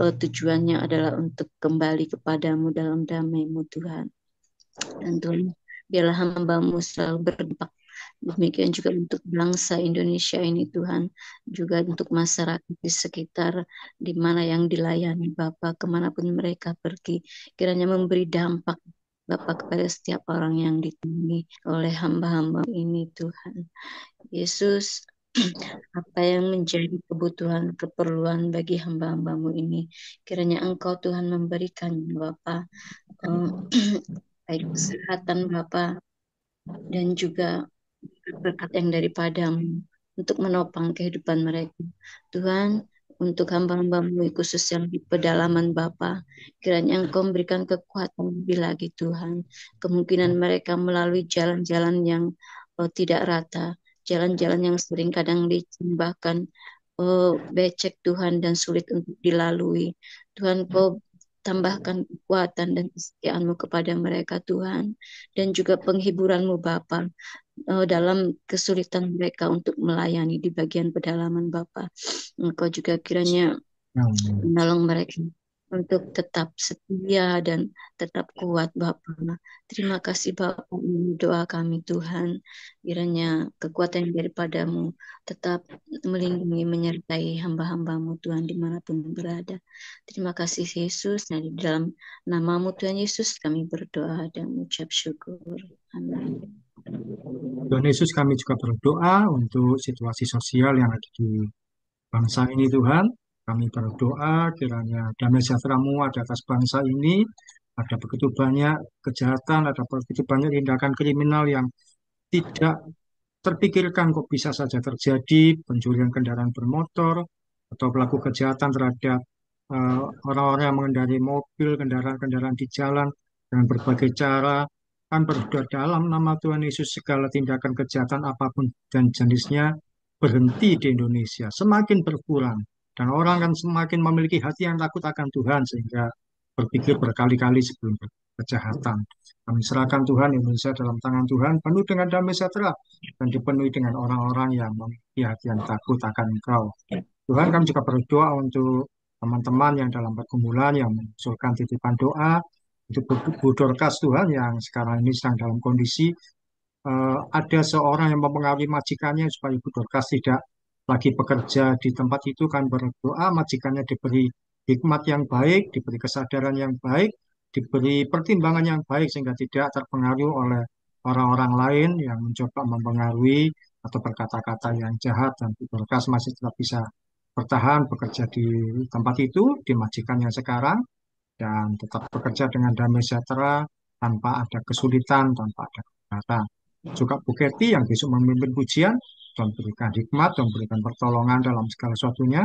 Tujuannya adalah untuk kembali kepadamu dalam damai-Mu Tuhan. Dan Tuhan, biarlah hamba-Mu selalu berdampak. Demikian juga untuk bangsa Indonesia ini Tuhan, juga untuk masyarakat di sekitar di mana yang dilayani Bapa, kemanapun mereka pergi, kiranya memberi dampak Bapa kepada setiap orang yang ditemui oleh hamba-hamba ini Tuhan. Yesus, apa yang menjadi kebutuhan, keperluan bagi hamba-hamba-Mu ini, kiranya Engkau Tuhan memberikan Bapa, baik kesehatan Bapa, dan juga berkat yang daripada-Mu untuk menopang kehidupan mereka. Tuhan, untuk hamba-hamba-Mu khusus yang di pedalaman Bapa, kiranya Engkau memberikan kekuatan lebih lagi Tuhan. Kemungkinan mereka melalui jalan-jalan yang tidak rata, jalan-jalan yang sering kadang bahkan becek Tuhan dan sulit untuk dilalui. Tuhan, Kau tambahkan kekuatan dan kesetiaan-Mu kepada mereka Tuhan, dan juga penghiburan-Mu Bapa dalam kesulitan mereka untuk melayani di bagian pedalaman Bapa. Engkau juga kiranya menolong mereka untuk tetap setia dan tetap kuat Bapak. Terima kasih Bapak, ini doa kami Tuhan. Kiranya kekuatan daripadamu tetap melindungi menyertai hamba-hambamu Tuhan dimanapun berada. Terima kasih Yesus. Nah, di dalam namamu Tuhan Yesus kami berdoa dan mengucap syukur. Amin. Tuhan Yesus, kami juga berdoa untuk situasi sosial yang ada di bangsa ini Tuhan. Kami berdoa kiranya damai sejahtera-Mu ada atas bangsa ini. Ada begitu banyak kejahatan, ada begitu banyak tindakan kriminal yang tidak terpikirkan kok bisa saja terjadi, pencurian kendaraan bermotor, atau pelaku kejahatan terhadap orang-orang yang mengendarai mobil, kendaraan-kendaraan di jalan dengan berbagai cara. Kan berdoa dalam nama Tuhan Yesus segala tindakan kejahatan apapun dan jenisnya berhenti di Indonesia, semakin berkurang. Dan orang kan semakin memiliki hati yang takut akan Tuhan sehingga berpikir berkali-kali sebelum kejahatan. Kami serahkan Tuhan Indonesia dalam tangan Tuhan, penuh dengan damai sejahtera dan dipenuhi dengan orang-orang yang memiliki hati yang takut akan Engkau. Tuhan, kami juga berdoa untuk teman-teman yang dalam pergumulan yang mengusulkan titipan doa untuk Bu Dorcas Tuhan yang sekarang ini sedang dalam kondisi ada seorang yang mempengaruhi majikannya supaya Ibu Dorcas tidak lagi bekerja di tempat itu, kan berdoa majikannya diberi hikmat yang baik, diberi kesadaran yang baik, diberi pertimbangan yang baik sehingga tidak terpengaruh oleh orang-orang lain yang mencoba mempengaruhi atau berkata-kata yang jahat, dan Ibu Dorcas masih tetap bisa bertahan bekerja di tempat itu, di majikan yang sekarang, dan tetap bekerja dengan damai sejahtera tanpa ada kesulitan, tanpa ada keberatan. Juga Bu Kety yang besok memimpin pujian, dan berikan hikmat dan berikan pertolongan dalam segala sesuatunya.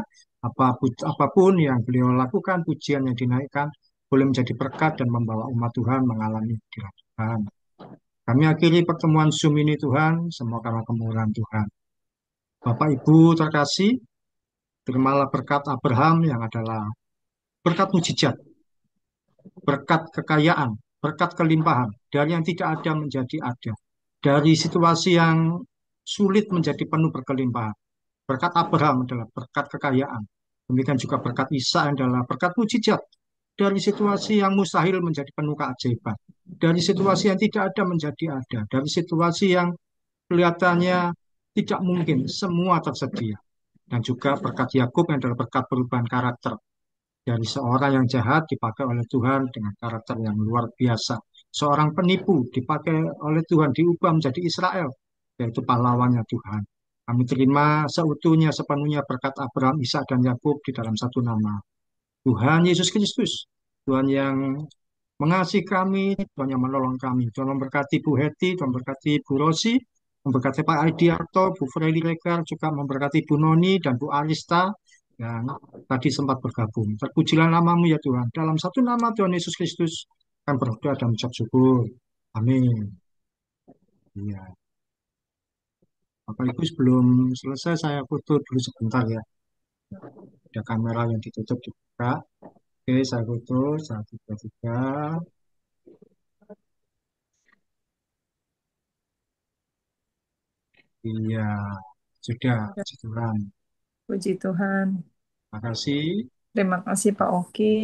Apapun yang beliau lakukan, pujian yang dinaikkan boleh menjadi berkat dan membawa umat Tuhan mengalami Tuhan. Kami akhiri pertemuan Zoom ini Tuhan, semua karena kemurahan Tuhan. Bapak Ibu terkasih, terimalah berkat Abraham yang adalah berkat mujizat, berkat kekayaan, berkat kelimpahan, dari yang tidak ada menjadi ada, dari situasi yang sulit menjadi penuh berkelimpahan. Berkat Abraham adalah berkat kekayaan. Demikian juga berkat Isa adalah berkat mujizat. Dari situasi yang mustahil menjadi penuh keajaiban. Dari situasi yang tidak ada menjadi ada. Dari situasi yang kelihatannya tidak mungkin, semua tersedia. Dan juga berkat Yakub yang adalah berkat perubahan karakter. Dari seorang yang jahat dipakai oleh Tuhan dengan karakter yang luar biasa. Seorang penipu dipakai oleh Tuhan, diubah menjadi Israel, yaitu pahlawannya Tuhan. Kami terima seutuhnya, sepenuhnya berkat Abraham, Ishak, dan Yakub di dalam satu nama. Tuhan Yesus Kristus, Tuhan yang mengasihi kami, Tuhan yang menolong kami. Tuhan memberkati Bu Heti, Tuhan memberkati Bu Rosi, memberkati Pak Aidiarto, Bu Freddy Regar, juga memberkati Bu Noni dan Bu Arista yang tadi sempat bergabung. Terpujilah namamu ya Tuhan. Dalam satu nama Tuhan Yesus Kristus, kami berdoa dan mengucap syukur. Amin. Iya. Bapak Ibu sebelum selesai saya foto dulu sebentar ya. Ada kamera yang ditutup dibuka. Oke, saya foto. Satu, dua, tiga. Iya, sudah. Setulan. Puji Tuhan. Terima kasih. Terima kasih Pak Oki,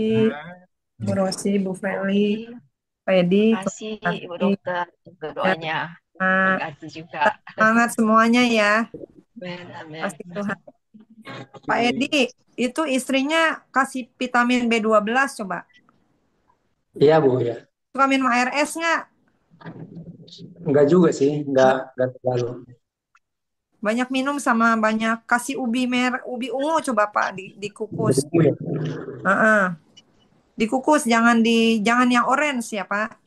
Bu Nah, Rosi, Bu Feli, Terima Pak Edi. kasih Ibu Terima Dokter untuk doanya. Terima kasih juga. semangat semuanya ya. Amin, amin. Kasih Tuhan. Pak Edi, itu istrinya kasih vitamin B12 coba. Iya Bu ya. Suka minum air es nggak? Enggak juga sih, enggak terlalu. Banyak minum sama banyak kasih ubi ungu coba Pak dikukus. Bu ya. Heeh. Dikukus jangan yang orange ya Pak.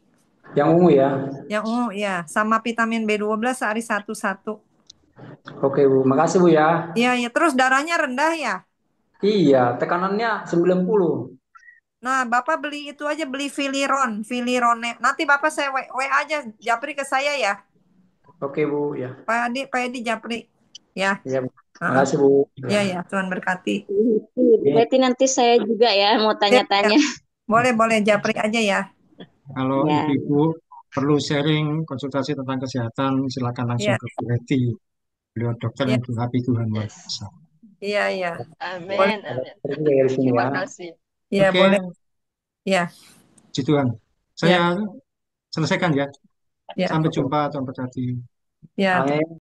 Yang ungu ya. Yang ungu ya, sama vitamin B12 sehari satu. Oke Bu, makasih Bu ya. Iya ya, terus darahnya rendah ya. Iya, tekanannya 90. Nah, Bapak beli itu aja, beli Filirone. Nanti Bapak saya WA aja, japri ke saya ya. Oke Bu ya. Pak Edi japri. Ya. Iya, Bu. Heeh. Makasih Bu. Ya, ya, Tuhan berkati. Berarti nanti saya juga ya mau Ya, tanya-tanya. boleh japri aja ya. kalau Ya. Ibu perlu sharing konsultasi tentang kesehatan, silakan langsung Ya, ke Bu Heti. Beliau dokter ya, yang berhati Tuhan luar Yes. biasa. iya. Boleh. Amin, amin. Terima kasih ya di sini Terima ya. kasih. Ya, Oke, boleh. Ya, Puji Tuhan. Saya ya, selesaikan ya. ya, Sampai jumpa, Tuhan berkati. ya. Amin.